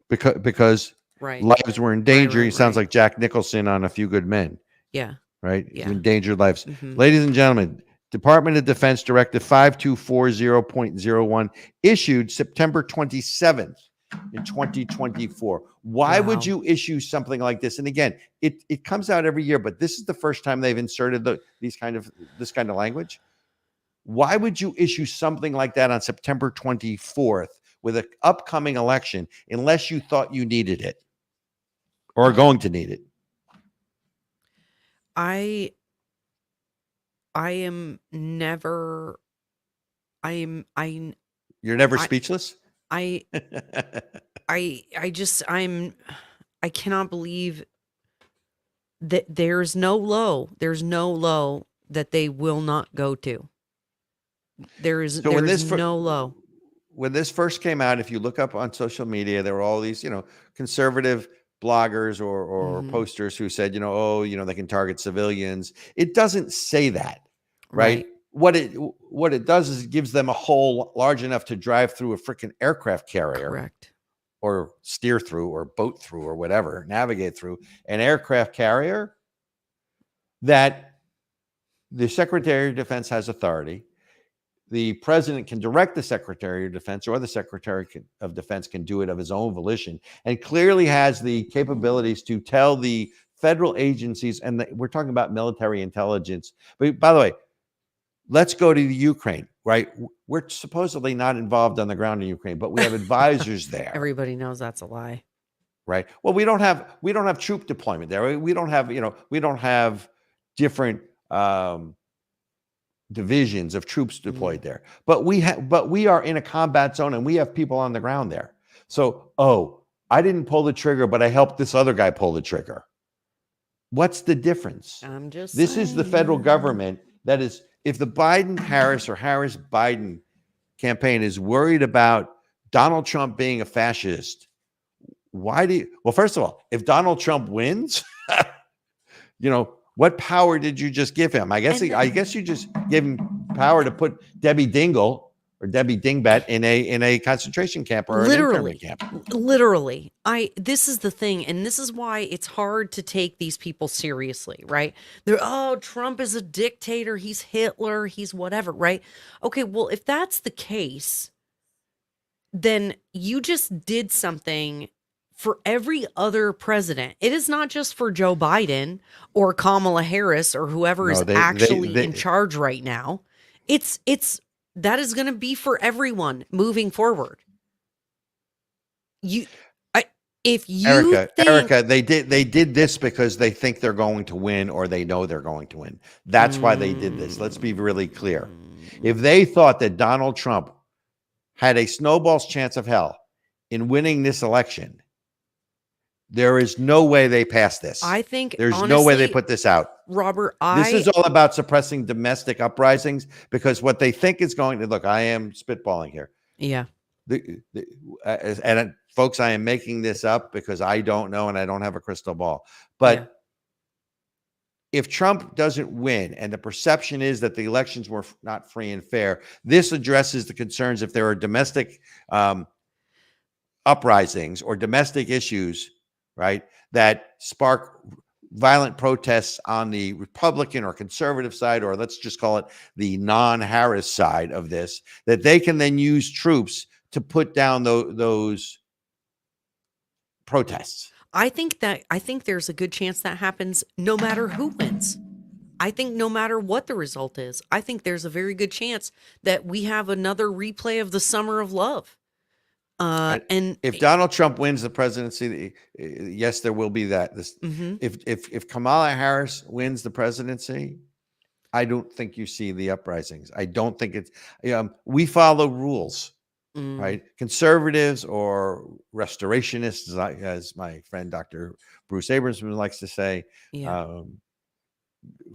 B: Because
A: right.
B: lives were in danger. He sounds
A: right.
B: like Jack Nicholson on A Few Good Men.
A: Yeah.
B: Right?
A: Yeah.
B: Endangered lives.
A: Mm-hmm.
B: Ladies and gentlemen, Department of Defense Directive 5240.01 issued September 27th. In 2024. Why would you issue something like this? And again, it comes out every year, but this is the first time they've inserted this kind of language. Why would you issue something like that on September 24th with an upcoming election unless you thought you needed it or are going to need it?
A: I am never. You're
B: never speechless?
A: I cannot believe that there's no low that they will not go to. There's no low.
B: When this first came out, if you look up on social media, there were all these, conservative bloggers or posters who said, they can target civilians. It doesn't say that, right? What it does is it gives them a hole large enough to drive through a freaking aircraft carrier.
A: Correct.
B: Or steer through or boat through or whatever, navigate through an aircraft carrier that the Secretary of Defense has authority. The president can direct the Secretary of Defense, or the Secretary of Defense can do it of his own volition, and clearly has the capabilities to tell the federal agencies, and we're talking about military intelligence. But by the way, let's go to the Ukraine, right? We're supposedly not involved on the ground in Ukraine, but we have advisors there.
A: Everybody knows that's a lie.
B: Right. Well, we don't have troop deployment there. We don't have different divisions of troops deployed there. But we are in a combat zone and we have people on the ground there. So, I didn't pull the trigger, but I helped this other guy pull the trigger. What's the difference? This is the federal government that is. If the Biden-Harris or Harris-Biden campaign is worried about Donald Trump being a fascist, well, first of all, if Donald Trump wins, what power did you just give him? I guess you just gave him power to put Debbie Dingle or Debbie Dingbat in a concentration camp or an internment camp.
A: Literally. This is the thing, and this is why it's hard to take these people seriously, right? Trump is a dictator, he's Hitler, he's whatever, right? Okay, well, if that's the case, then you just did something for every other president. It is not just for Joe Biden or Kamala Harris or whoever is actually in charge right now. That is going to be for everyone moving forward.
B: Ericka, they did this because they think they're going to win or they know they're going to win. That's why they did this. Let's be really clear. If they thought that Donald Trump had a snowball's chance of hell in winning this election, there is no way they pass this.
A: I think
B: there's no way they put this out.
A: Robert,
B: this is all about suppressing domestic uprisings because what they think is going to look, I am spitballing here.
A: Yeah.
B: And folks, I am making this up because I don't know and I don't have a crystal ball. But if Trump doesn't win and the perception is that the elections were not free and fair, this addresses the concerns if there are domestic uprisings or domestic issues, right, that spark violent protests on the Republican or conservative side, or let's just call it the non-Harris side of this, that they can then use troops to put down those protests.
A: I think there's a good chance that happens no matter who wins. I think no matter what the result is, I think there's a very good chance that we have another replay of the Summer of Love. And
B: if Donald Trump wins the presidency, yes, there will be that. If Kamala Harris wins the presidency, I don't think you see the uprisings. I don't think it's. We follow rules, right? Conservatives or restorationists, as my friend Dr. Bruce Abramson likes to say,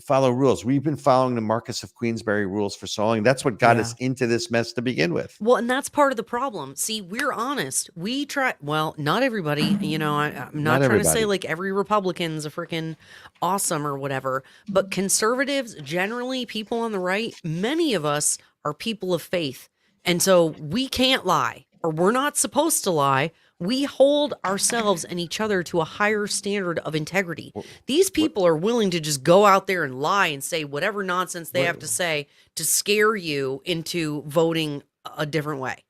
B: follow rules. We've been following the Marquess of Queensberry rules for so long. That's what got us into this mess to begin with.
A: Well, and that's part of the problem. See, we're honest. We try. Well, not everybody. I'm not trying to say like every Republican's a freaking awesome or whatever. But conservatives, generally, people on the right, many of us are people of faith, and so we can't lie, or we're not supposed to lie. We hold ourselves and each other to a higher standard of integrity. These people are willing to just go out there and lie and say whatever nonsense they have to say to scare you into voting a different way.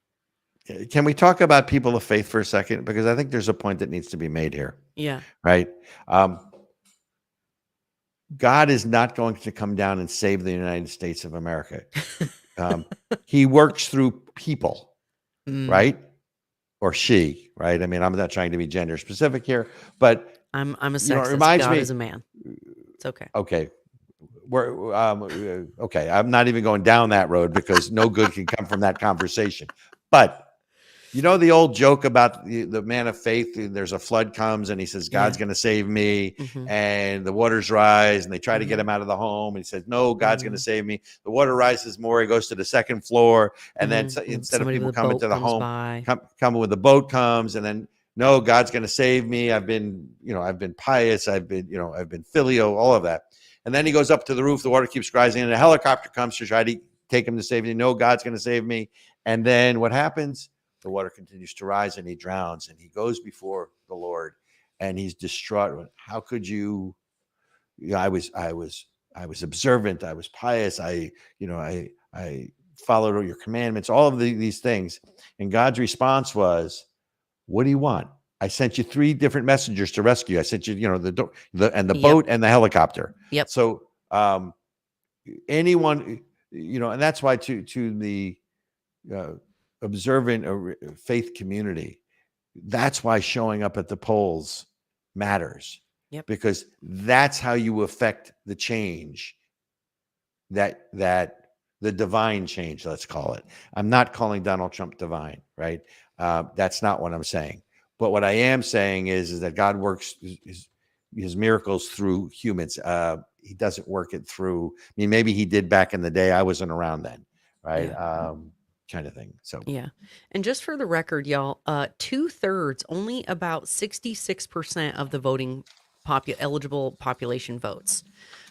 B: Can we talk about people of faith for a second? Because I think there's a point that needs to be made here.
A: Yeah.
B: Right. God is not going to come down and save the United States of America. He works through people, right? Or she, right? I mean, I'm not trying to be gender specific here, but
A: I'm a sexist. God is a man. It's okay.
B: Okay. We're okay. I'm not even going down that road because no good can come from that conversation. But you know the old joke about the man of faith, there's a flood comes and he says, God's going to save me, and the waters rise and they try to get him out of the home. And he says, no, God's going to save me. The water rises more. He goes to the second floor. And then instead of people coming to the home, coming with the boat comes, and then, no, God's going to save me. I've been pious. I've been filial, all of that. And then he goes up to the roof. The water keeps rising and a helicopter comes to try to take him to save me. No, God's going to save me. And then what happens? The water continues to rise and he drowns and he goes before the Lord and he's distraught. How could you? I was observant. I was pious. I followed all your commandments, all of these things. And God's response was, what do you want? I sent you 3 different messengers to rescue. I sent you, the boat and the helicopter.
A: Yep.
B: So anyone, and that's why to the observant or faith community, that's why showing up at the polls matters.
A: Yep.
B: Because that's how you affect the change, that the divine change, let's call it. I'm not calling Donald Trump divine, right? That's not what I'm saying. But what I am saying is that God works his miracles through humans. He doesn't work it through. I mean, maybe he did back in the day. I wasn't around then, right?
A: Yeah.
B: Kind of thing. So
A: yeah. And just for the record, y'all, 2/3, only about 66% of the voting eligible population votes.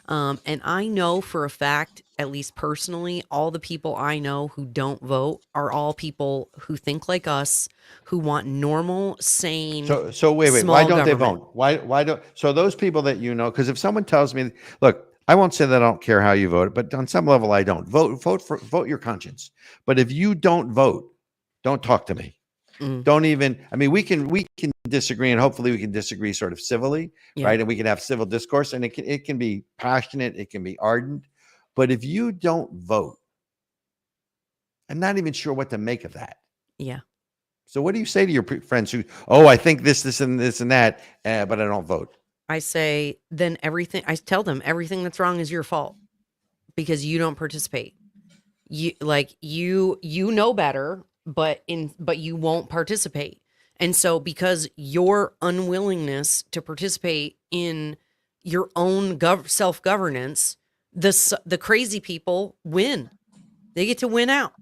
A: And I know for a fact, at least personally, all the people I know who don't vote are all people who think like us, who want normal, sane.
B: So wait. Why don't they vote? Why don't? So those people that because if someone tells me, look, I won't say that I don't care how you vote, but on some level, I don't vote your conscience. But if you don't vote, don't talk to me. Don't even. I mean, we can disagree, and hopefully we can disagree sort of civilly, right? And we can have civil discourse, and it can be passionate, it can be ardent. But if you don't vote, I'm not even sure what to make of that.
A: Yeah.
B: So what do you say to your friends who, I think this and this and that, but I don't vote?
A: I say, then I tell them everything that's wrong is your fault because you don't participate. You know better, but you won't participate. And so because your unwillingness to participate in your own self-governance, the crazy people win. They get to win out.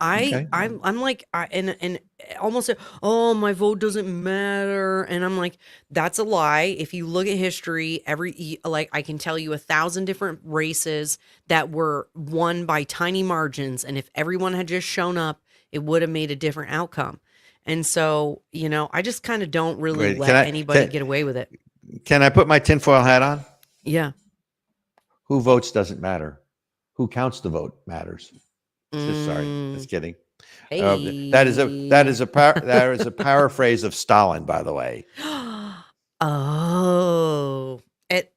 A: I'm like, and almost, my vote doesn't matter. And I'm like, that's a lie. If you look at history, I can tell you 1,000 different races that were won by tiny margins. And if everyone had just shown up, it would have made a different outcome. And so, I just kind of don't really let anybody get away with it.
B: Can I put my tinfoil hat on?
A: Yeah.
B: Who votes doesn't matter. Who counts the vote matters. Sorry, just kidding. That is a paraphrase of Stalin, by the way.
A: Oh,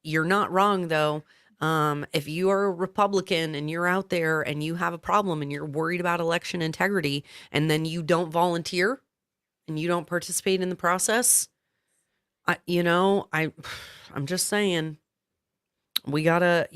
A: you're not wrong though. If you are a Republican and you're out there and you have a problem and you're worried about election integrity and then you don't volunteer and you don't participate in the process, I'm just saying we gotta,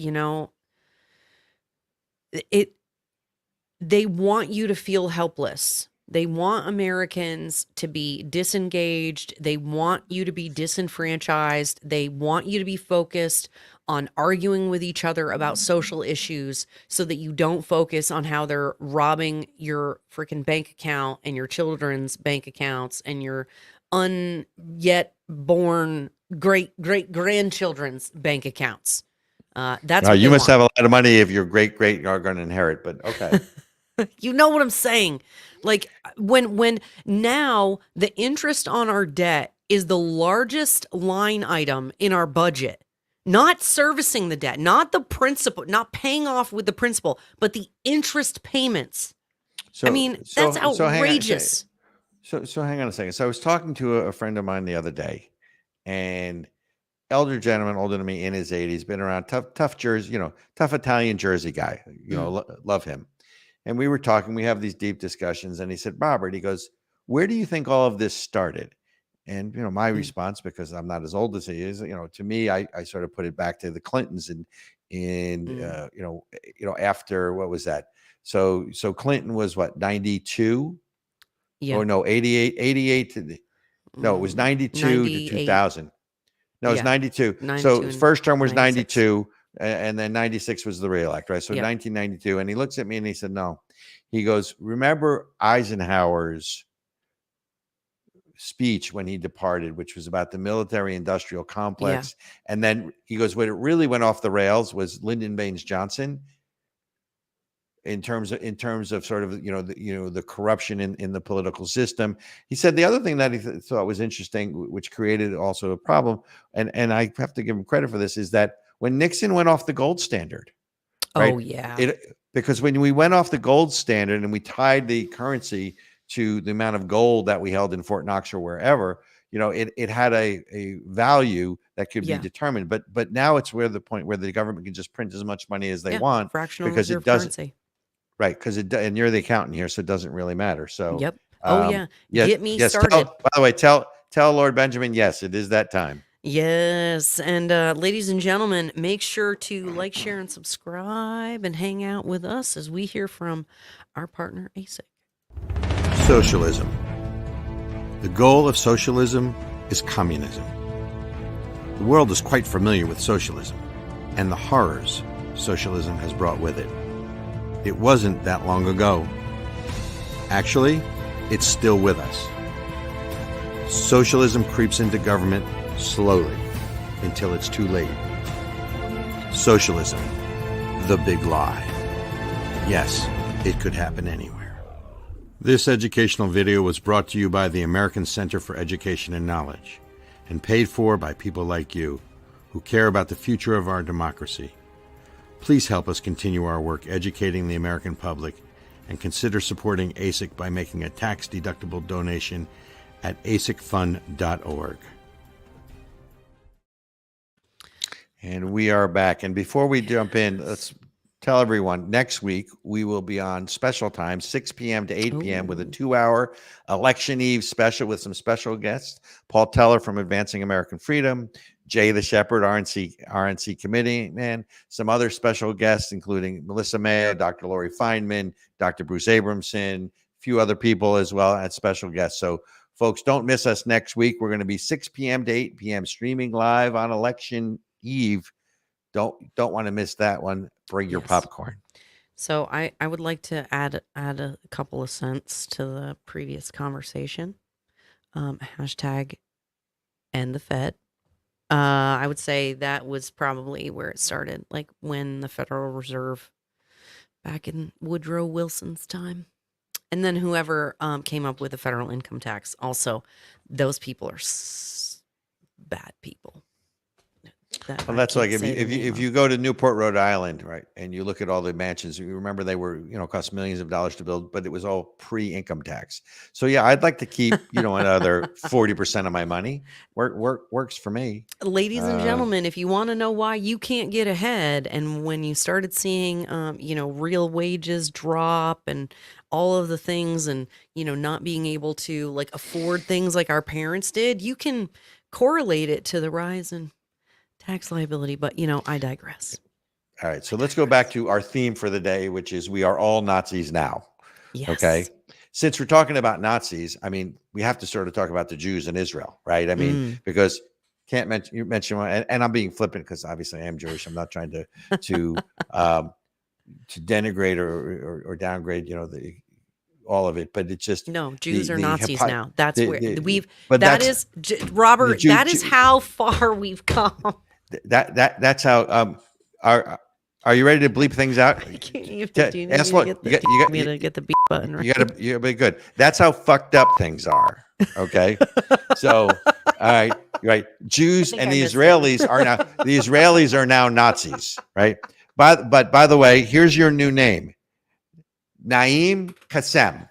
A: they want you to feel helpless. They want Americans to be disengaged. They want you to be disenfranchised. They want you to be focused on arguing with each other about social issues so that you don't focus on how they're robbing your freaking bank account and your children's bank accounts and your unyet born great grandchildren's bank accounts. That's what
B: You
A: they
B: must
A: want.
B: have a lot of money if your great are going to inherit, but okay.
A: You know what I'm saying? Like when now the interest on our debt is the largest line item in our budget, not servicing the debt, not the principal, not paying off with the principal, but the interest payments.
B: So,
A: I mean, that's outrageous.
B: So hang on a second. So I was talking to a friend of mine the other day, and elder gentleman, older than me, in his 80s, been around, tough Jersey, tough Italian Jersey guy, love him. And we were talking, we have these deep discussions, and he said, Robert, he goes, where do you think all of this started? And, my response, because I'm not as old as he is, to me, I sort of put it back to the Clintons after, what was that? So Clinton was what, 92?
A: Yeah.
B: Or no, 88 to no, it was 92 to 2000. No, it was 92. So his first term was 92. And then 96 was the reelect, right? So 1992. And he looks at me and he said, no. He goes, remember Eisenhower's speech when he departed, which was about the military industrial complex. Yeah. And then he goes, what it really went off the rails was Lyndon Baines Johnson in terms of sort of, the corruption in the political system. He said the other thing that he thought was interesting, which created also a problem, and I have to give him credit for this, is that when Nixon went off the gold standard, right?
A: Oh, yeah.
B: Because when we went off the gold standard and we tied the currency to the amount of gold that we held in Fort Knox or wherever, it had a value that could be determined. But now it's the point where the government can just print as much money as they want,
A: fractional
B: because
A: reserve
B: it doesn't.
A: Currency.
B: Right, because and you're the accountant here, so it doesn't really matter. So
A: yep. Get me started.
B: By the way, tell Lord Benjamin, yes, it is that time.
A: Yes. And ladies and gentlemen, make sure to like, share, and subscribe and hang out with us as we hear from our partner, ASIC.
E: Socialism. The goal of socialism is communism. The world is quite familiar with socialism and the horrors socialism has brought with it. It wasn't that long ago. Actually, it's still with us. Socialism creeps into government slowly until it's too late. Socialism, the big lie. Yes, it could happen anywhere. This educational video was brought to you by the American Center for Education and Knowledge and paid for by people like you who care about the future of our democracy. Please help us continue our work educating the American public and consider supporting ASIC by making a tax-deductible donation at asicfund.org.
B: And we are back. And before we jump in, let's tell everyone, next week we will be on special time, 6 p.m. to 8 p.m. with a 2-hour election eve special with some special guests. Paul Teller from Advancing American Freedom, Jay the Shepherd, RNC committee man, some other special guests, including Melissa Mayo, Dr. Lori Feynman, Dr. Bruce Abramson, a few other people as well as special guests. So folks, don't miss us next week. We're going to be 6 p.m. to 8 p.m. streaming live on election eve. Don't want to miss that one. Bring your popcorn.
A: So I would like to add a couple of cents to the previous conversation. Hashtag end the Fed. I would say that was probably where it started, like when the Federal Reserve back in Woodrow Wilson's time. And then whoever came up with the federal income tax. Also, those people are bad people. that
B: Well,
A: I
B: that's like
A: can't say the
B: if
A: name of.
B: you go to Newport, Rhode Island, right, and you look at all the mansions, you remember they were, cost millions of dollars to build, but it was all pre-income tax. So yeah, I'd like to keep, another 40% of my money. Works for me.
A: Ladies and
B: Uh,
A: gentlemen, if you want to know why you can't get ahead, and when you started seeing, real wages drop and all of the things, and not being able to like afford things like our parents did, you can correlate it to the rise in tax liability. But I digress.
B: all right, so let's go back to our theme for the day, which is we are all Nazis now.
A: Yes.
B: Okay. Since we're talking about Nazis, I mean, we have to sort of talk about the Jews in Israel, right? I mean, because you mentioned one, and I'm being flippant because obviously I am Jewish. I'm not trying to denigrate or downgrade, all of it, but it's just
A: No, Jews are
B: the
A: Nazis
B: hypo-
A: now. That's
B: the-
A: where
B: the-
A: we've.
B: but
A: That
B: that's-
A: is Robert.
B: Jew-
A: that is
B: Jew-
A: how far we've come.
B: That's how. Are you ready to bleep things out?
A: Do you
B: Ask
A: need me
B: what-
A: to
B: you
A: get
B: got- you got-
A: me to get the beep button right?
B: You be good. That's how fucked up things are. Okay. So, all right. Right. Jews
A: think
B: and
A: I
B: the
A: missed it.
B: Israelis are now Nazis. Right. But by the way, here's your new name. Naim Qassem.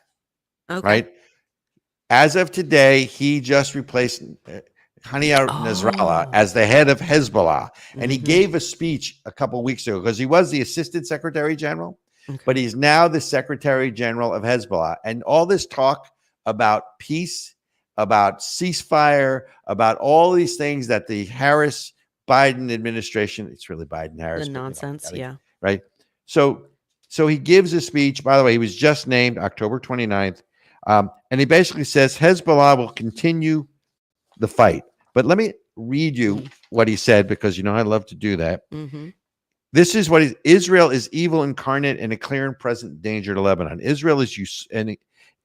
A: Okay.
B: Right. As of today, he just replaced Hania Nasrallah as the head of Hezbollah. And he gave a speech a couple of weeks ago because he was the assistant secretary general, but he's now the secretary general of Hezbollah. And all this talk about peace, about ceasefire, about all these things that the Harris Biden administration, it's really Biden-Harris.
A: The nonsense. Yeah.
B: Right. So he gives a speech. By the way, he was just named October 29th. And he basically says Hezbollah will continue the fight. But let me read you what he said, because I love to do that. This is what Israel is evil incarnate and a clear and present danger to Lebanon. Israel is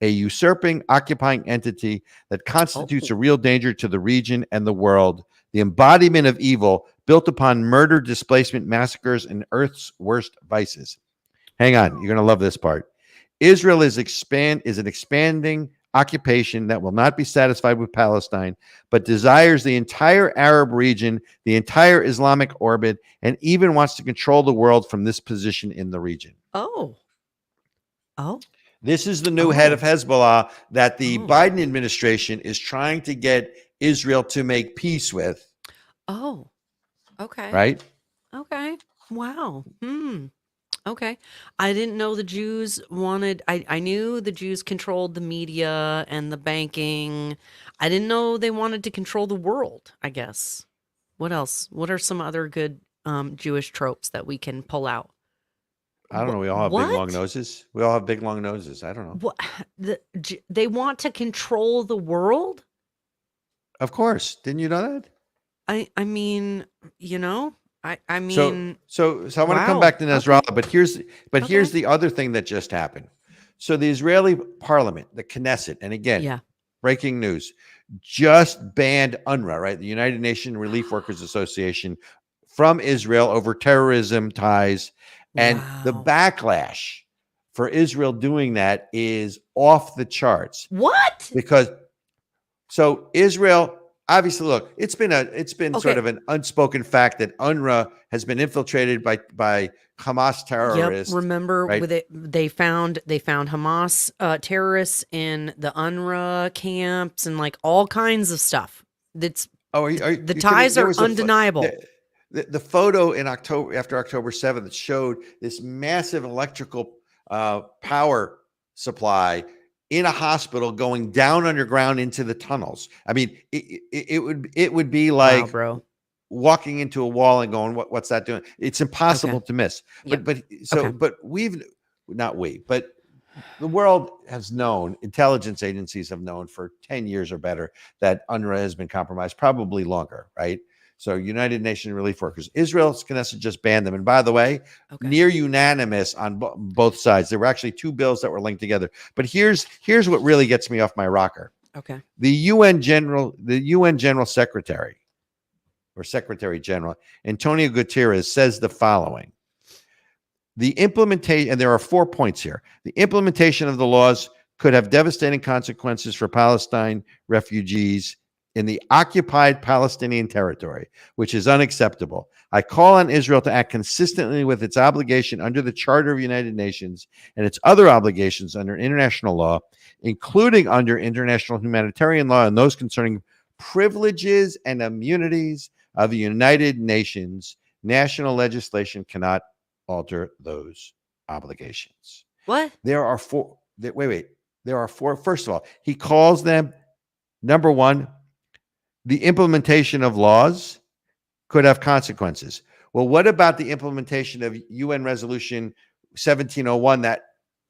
B: a usurping, occupying entity that constitutes a real danger to the region and the world. The embodiment of evil built upon murder, displacement, massacres, and Earth's worst vices. Hang on, you're going to love this part. Israel is an expanding occupation that will not be satisfied with Palestine, but desires the entire Arab region, the entire Islamic orbit, and even wants to control the world from this position in the region.
A: Oh.
B: This is the new head of Hezbollah that the Biden administration is trying to get Israel to make peace with.
A: Oh. Okay.
B: Right?
A: Okay. Wow. Okay. I didn't know the Jews wanted, I knew the Jews controlled the media and the banking. I didn't know they wanted to control the world, I guess. What else? What are some other good Jewish tropes that we can pull out?
B: I don't know. We all have big, long noses. We all have big, long noses. I don't know.
A: What? They want to control the world?
B: Of course. Didn't you know that?
A: I mean, I mean,
B: so I want to come back to Nasrallah, but here's the other thing that just happened. So the Israeli parliament, the Knesset, and again, breaking news, just banned UNRWA, right? The United Nations Relief Workers Association, from Israel over terrorism ties. And the backlash for Israel doing that is off the charts.
A: What?
B: Because Israel, obviously, look, it's been sort of an unspoken fact that UNRWA has been infiltrated by Hamas terrorists.
A: Yep. Remember,
B: right?
A: they found Hamas terrorists in the UNRWA camps and like all kinds of stuff. That's the ties are undeniable.
B: The photo in October, after October 7th, that showed this massive electrical power supply in a hospital going down underground into the tunnels. I mean, it would be like walking into a wall and going, what's that doing? It's impossible to miss. But the world has known, intelligence agencies have known for 10 years or better that UNRWA has been compromised, probably longer, right? So United Nations Relief Workers, Israel's Knesset just banned them. And by the way, near unanimous on both sides. There were actually two bills that were linked together. But here's what really gets me off my rocker.
A: Okay.
B: The UN General Secretary, or Secretary General, Antonio Guterres, says the following. The implementation, and there are 4 points here. The implementation of the laws could have devastating consequences for Palestine refugees in the occupied Palestinian territory, which is unacceptable. I call on Israel to act consistently with its obligation under the Charter of the United Nations and its other obligations under international law, including under international humanitarian law and those concerning privileges and immunities of the United Nations. National legislation cannot alter those obligations.
A: What?
B: There are four. Wait. There are four. First of all, he calls them, number one, the implementation of laws could have consequences. Well, what about the implementation of UN Resolution 1701 that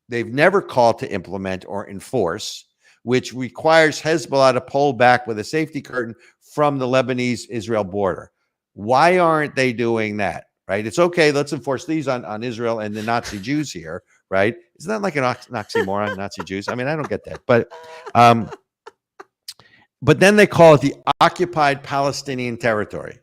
B: they've never called to implement or enforce, which requires Hezbollah to pull back with a safety curtain from the Lebanese-Israel border? Why aren't they doing that? Right? It's okay. Let's enforce these on Israel and the Nazi Jews here. Right? Isn't that like an oxymoron, Nazi Jews? I mean, I don't get that. But then they call it the occupied Palestinian territory.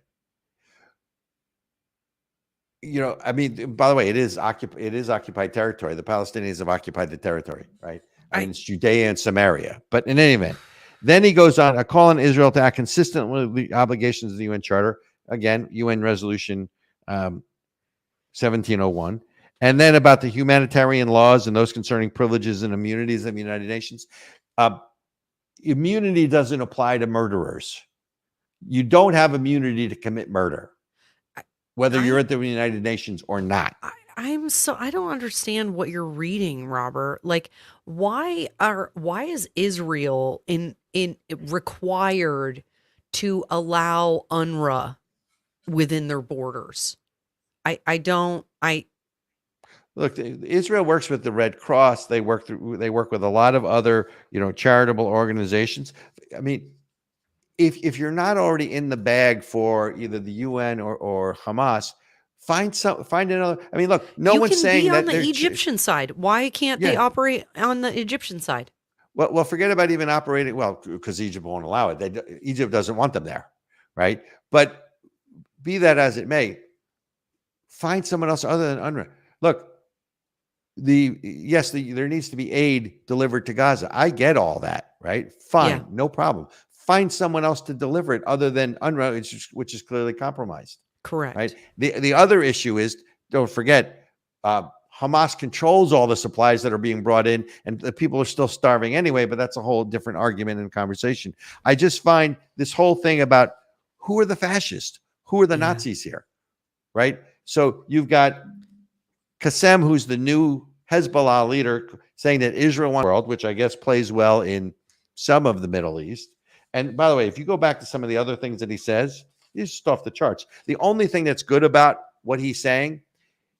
B: You know, I mean, by the way, it is occupied territory. The Palestinians have occupied the territory, right? I mean, it's Judea and Samaria. But in any event, then he goes on, a call on Israel to act consistent with the obligations of the UN Charter. Again, UN Resolution 1701. And then about the humanitarian laws and those concerning privileges and immunities of the United Nations. Immunity doesn't apply to murderers. You don't have immunity to commit murder, whether you're at the United Nations or not.
A: I don't understand what you're reading, Robert. Like, why is Israel in required to allow UNRWA within their borders?
B: Look, Israel works with the Red Cross. They work with a lot of other, charitable organizations. I mean, if you're not already in the bag for either the UN or Hamas, find another. I mean, look, no one's saying that
A: on the Egyptian side. Why can't they operate on the Egyptian side?
B: Well, forget about even operating. Well, because Egypt won't allow it. Egypt doesn't want them there, right? But be that as it may, find someone else other than UNRWA. Look. There needs to be aid delivered to Gaza. I get all that, right? Fine, no problem. Find someone else to deliver it other than UNRWA, which is clearly compromised.
A: Correct.
B: Right. The other issue is, don't forget, Hamas controls all the supplies that are being brought in, and the people are still starving anyway. But that's a whole different argument and conversation. I just find this whole thing about who are the fascists, who are the Nazis here, right? So you've got Qassem, who's the new Hezbollah leader, saying that Israel wants the world, which I guess plays well in some of the Middle East. And by the way, if you go back to some of the other things that he says, he's just off the charts. The only thing that's good about what he's saying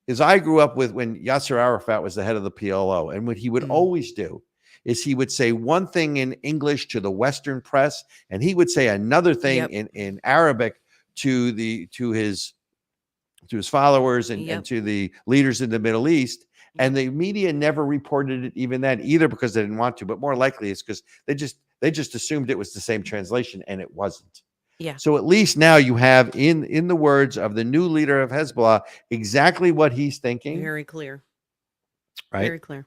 B: is I grew up with when Yasser Arafat was the head of the PLO. And what he would always do is he would say one thing in English to the Western press, and he would say another thing in Arabic to his followers and to the leaders in the Middle East. And the media never reported it even then, either because they didn't want to, but more likely it's because they just assumed it was the same translation, and it wasn't.
A: Yeah.
B: So at least now you have in the words of the new leader of Hezbollah exactly what he's thinking.
A: Very clear.
B: Right.
A: Very clear.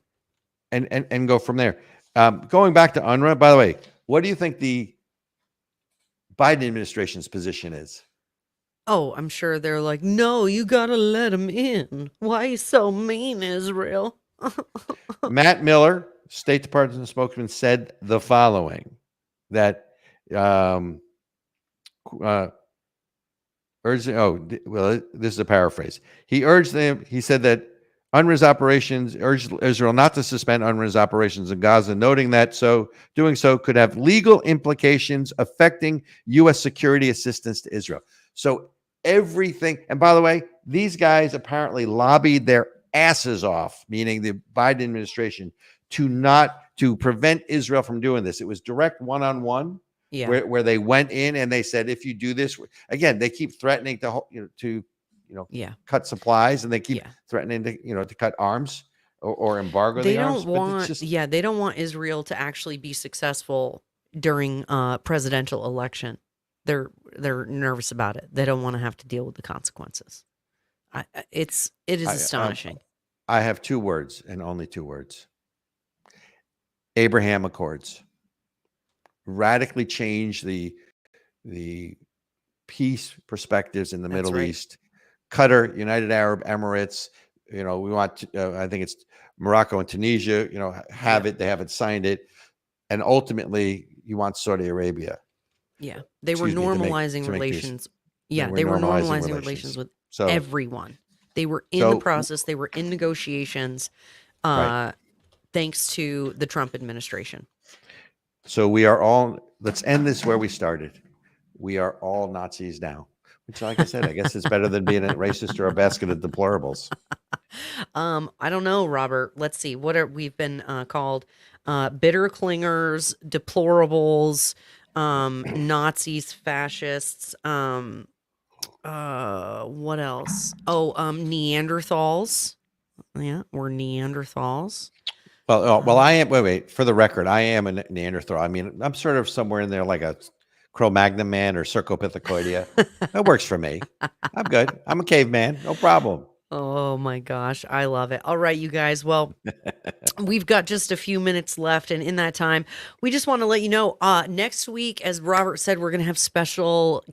B: And go from there. Going back to UNRWA, by the way, what do you think the Biden administration's position is?
A: Oh, I'm sure they're like, no, you got to let him in. Why you so mean, Israel?
B: Matt Miller, State Department spokesman, said the following, that this is a paraphrase. He said that UNRWA's operations urged Israel not to suspend UNRWA's operations in Gaza, noting that doing so could have legal implications affecting U.S. security assistance to Israel. So everything, and by the way, these guys apparently lobbied their asses off, meaning the Biden administration, to prevent Israel from doing this. It was direct one-on-one, where they went in and they said, if you do this, again, they keep threatening to cut supplies, and they keep threatening to cut arms or embargo the arms.
A: They don't want Israel to actually be successful during presidential election. They're nervous about it. They don't want to have to deal with the consequences. It is astonishing.
B: I have two words, and only two words. Abraham Accords. Radically change the the peace perspectives in the
A: That's
B: Middle
A: right.
B: East. Qatar, United Arab Emirates, we want, I think it's Morocco and Tunisia, have
A: Yep.
B: it. They haven't signed it. And ultimately, you want Saudi Arabia.
A: Yeah. They were
B: Excuse me,
A: normalizing
B: to make peace.
A: relations. Yeah. They were normalizing relations with
B: So,
A: everyone. They were in the process. They were in negotiations,
B: right.
A: thanks to the Trump administration.
B: So we are all, let's end this where we started. We are all Nazis now, which, like I said, I guess it's better than being a racist or a basket of deplorables.
A: I don't know, Robert. Let's see. What are we've been called? Bitter clingers, deplorables, Nazis, fascists. What else? Oh, Neanderthals. Yeah, we're Neanderthals.
B: Well, I am. Wait. For the record, I am a Neanderthal. I mean, I'm sort of somewhere in there, like a Cro-Magnon man or Cercopithecoidea. That works for me. I'm good. I'm a caveman. No problem.
A: Oh my gosh, I love it. All right, you guys. Well, we've got just a few minutes left, and in that time, we just want to let you know, next week, as Robert said, we're going to have special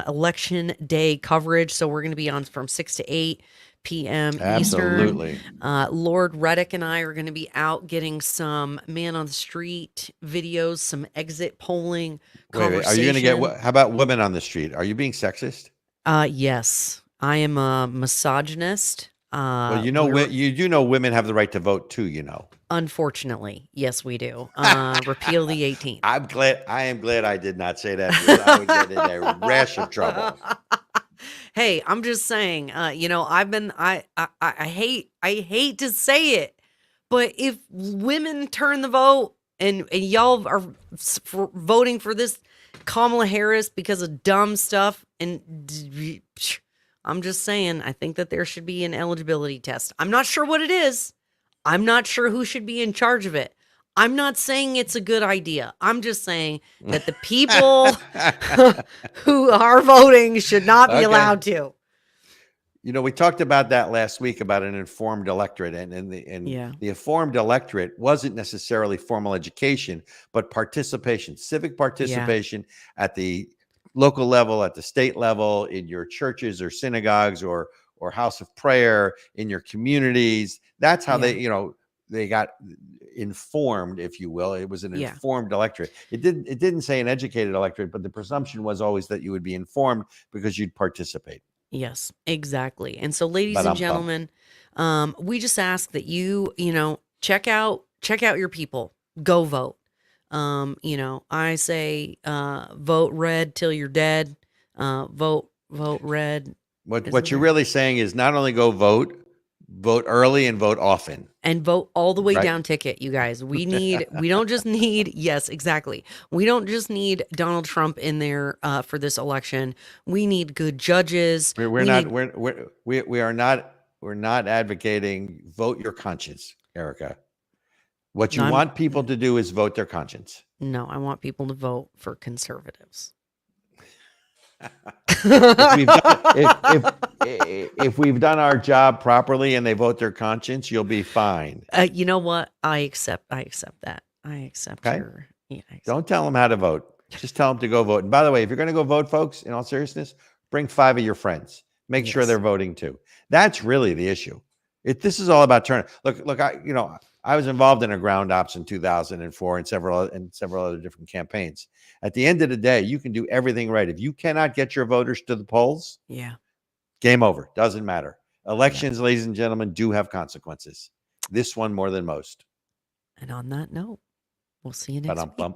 A: election day coverage. So we're going to be on from 6 to 8 p.m.
B: Absolutely.
A: Eastern. Lord Redic and I are going to be out getting some man on the street videos, some exit polling
B: Wait. Are you going to get, how about women on the street? Are you being sexist?
A: Yes, I am a misogynist.
B: Well, you do know women have the right to vote too,
A: Unfortunately, yes, we do. Repeal the 18th.
B: I am glad I did not say that, because I would get in a rash of trouble.
A: Hey, I'm just saying, I hate to say it, but if women turn the vote and y'all are voting for this Kamala Harris because of dumb stuff, and I'm just saying, I think that there should be an eligibility test. I'm not sure what it is. I'm not sure who should be in charge of it. I'm not saying it's a good idea. I'm just saying that the people who are voting should not be allowed to.
B: We talked about that last week, about an informed electorate, and the informed electorate wasn't necessarily formal education, but participation, civic participation at the local level, at the state level, in your churches or synagogues or house of prayer, in your communities. That's how they got informed, if you will. It was an informed electorate. It didn't say an educated electorate, but the presumption was always that you would be informed because you'd participate.
A: Yes, exactly. And so, ladies and gentlemen, we just ask that you check out your people. Go vote. I say vote red till you're dead. Vote red.
B: What you're really saying is not only go vote early and vote often.
A: And vote all the way down ticket, you guys. We don't just need, yes, exactly. We don't just need Donald Trump in there for this election. We need good judges.
B: We're not advocating vote your conscience, Ericka. What you want people to do is vote their conscience.
A: No, I want people to vote for conservatives.
B: If we've done our job properly and they vote their conscience, you'll be fine.
A: You know what? I accept that. I accept your. Yeah,
B: Don't tell them how to vote. Just tell them to go vote. And by the way, if you're going to go vote, folks, in all seriousness, bring 5 of your friends. Make sure they're voting too. That's really the issue. This is all about turnout. Look. I was involved in a ground ops in 2004 and several other different campaigns. At the end of the day, you can do everything right. If you cannot get your voters to the polls, game over. Doesn't matter. Elections, ladies and gentlemen, do have consequences. This one more than most.
A: And on that note, we'll see you next week.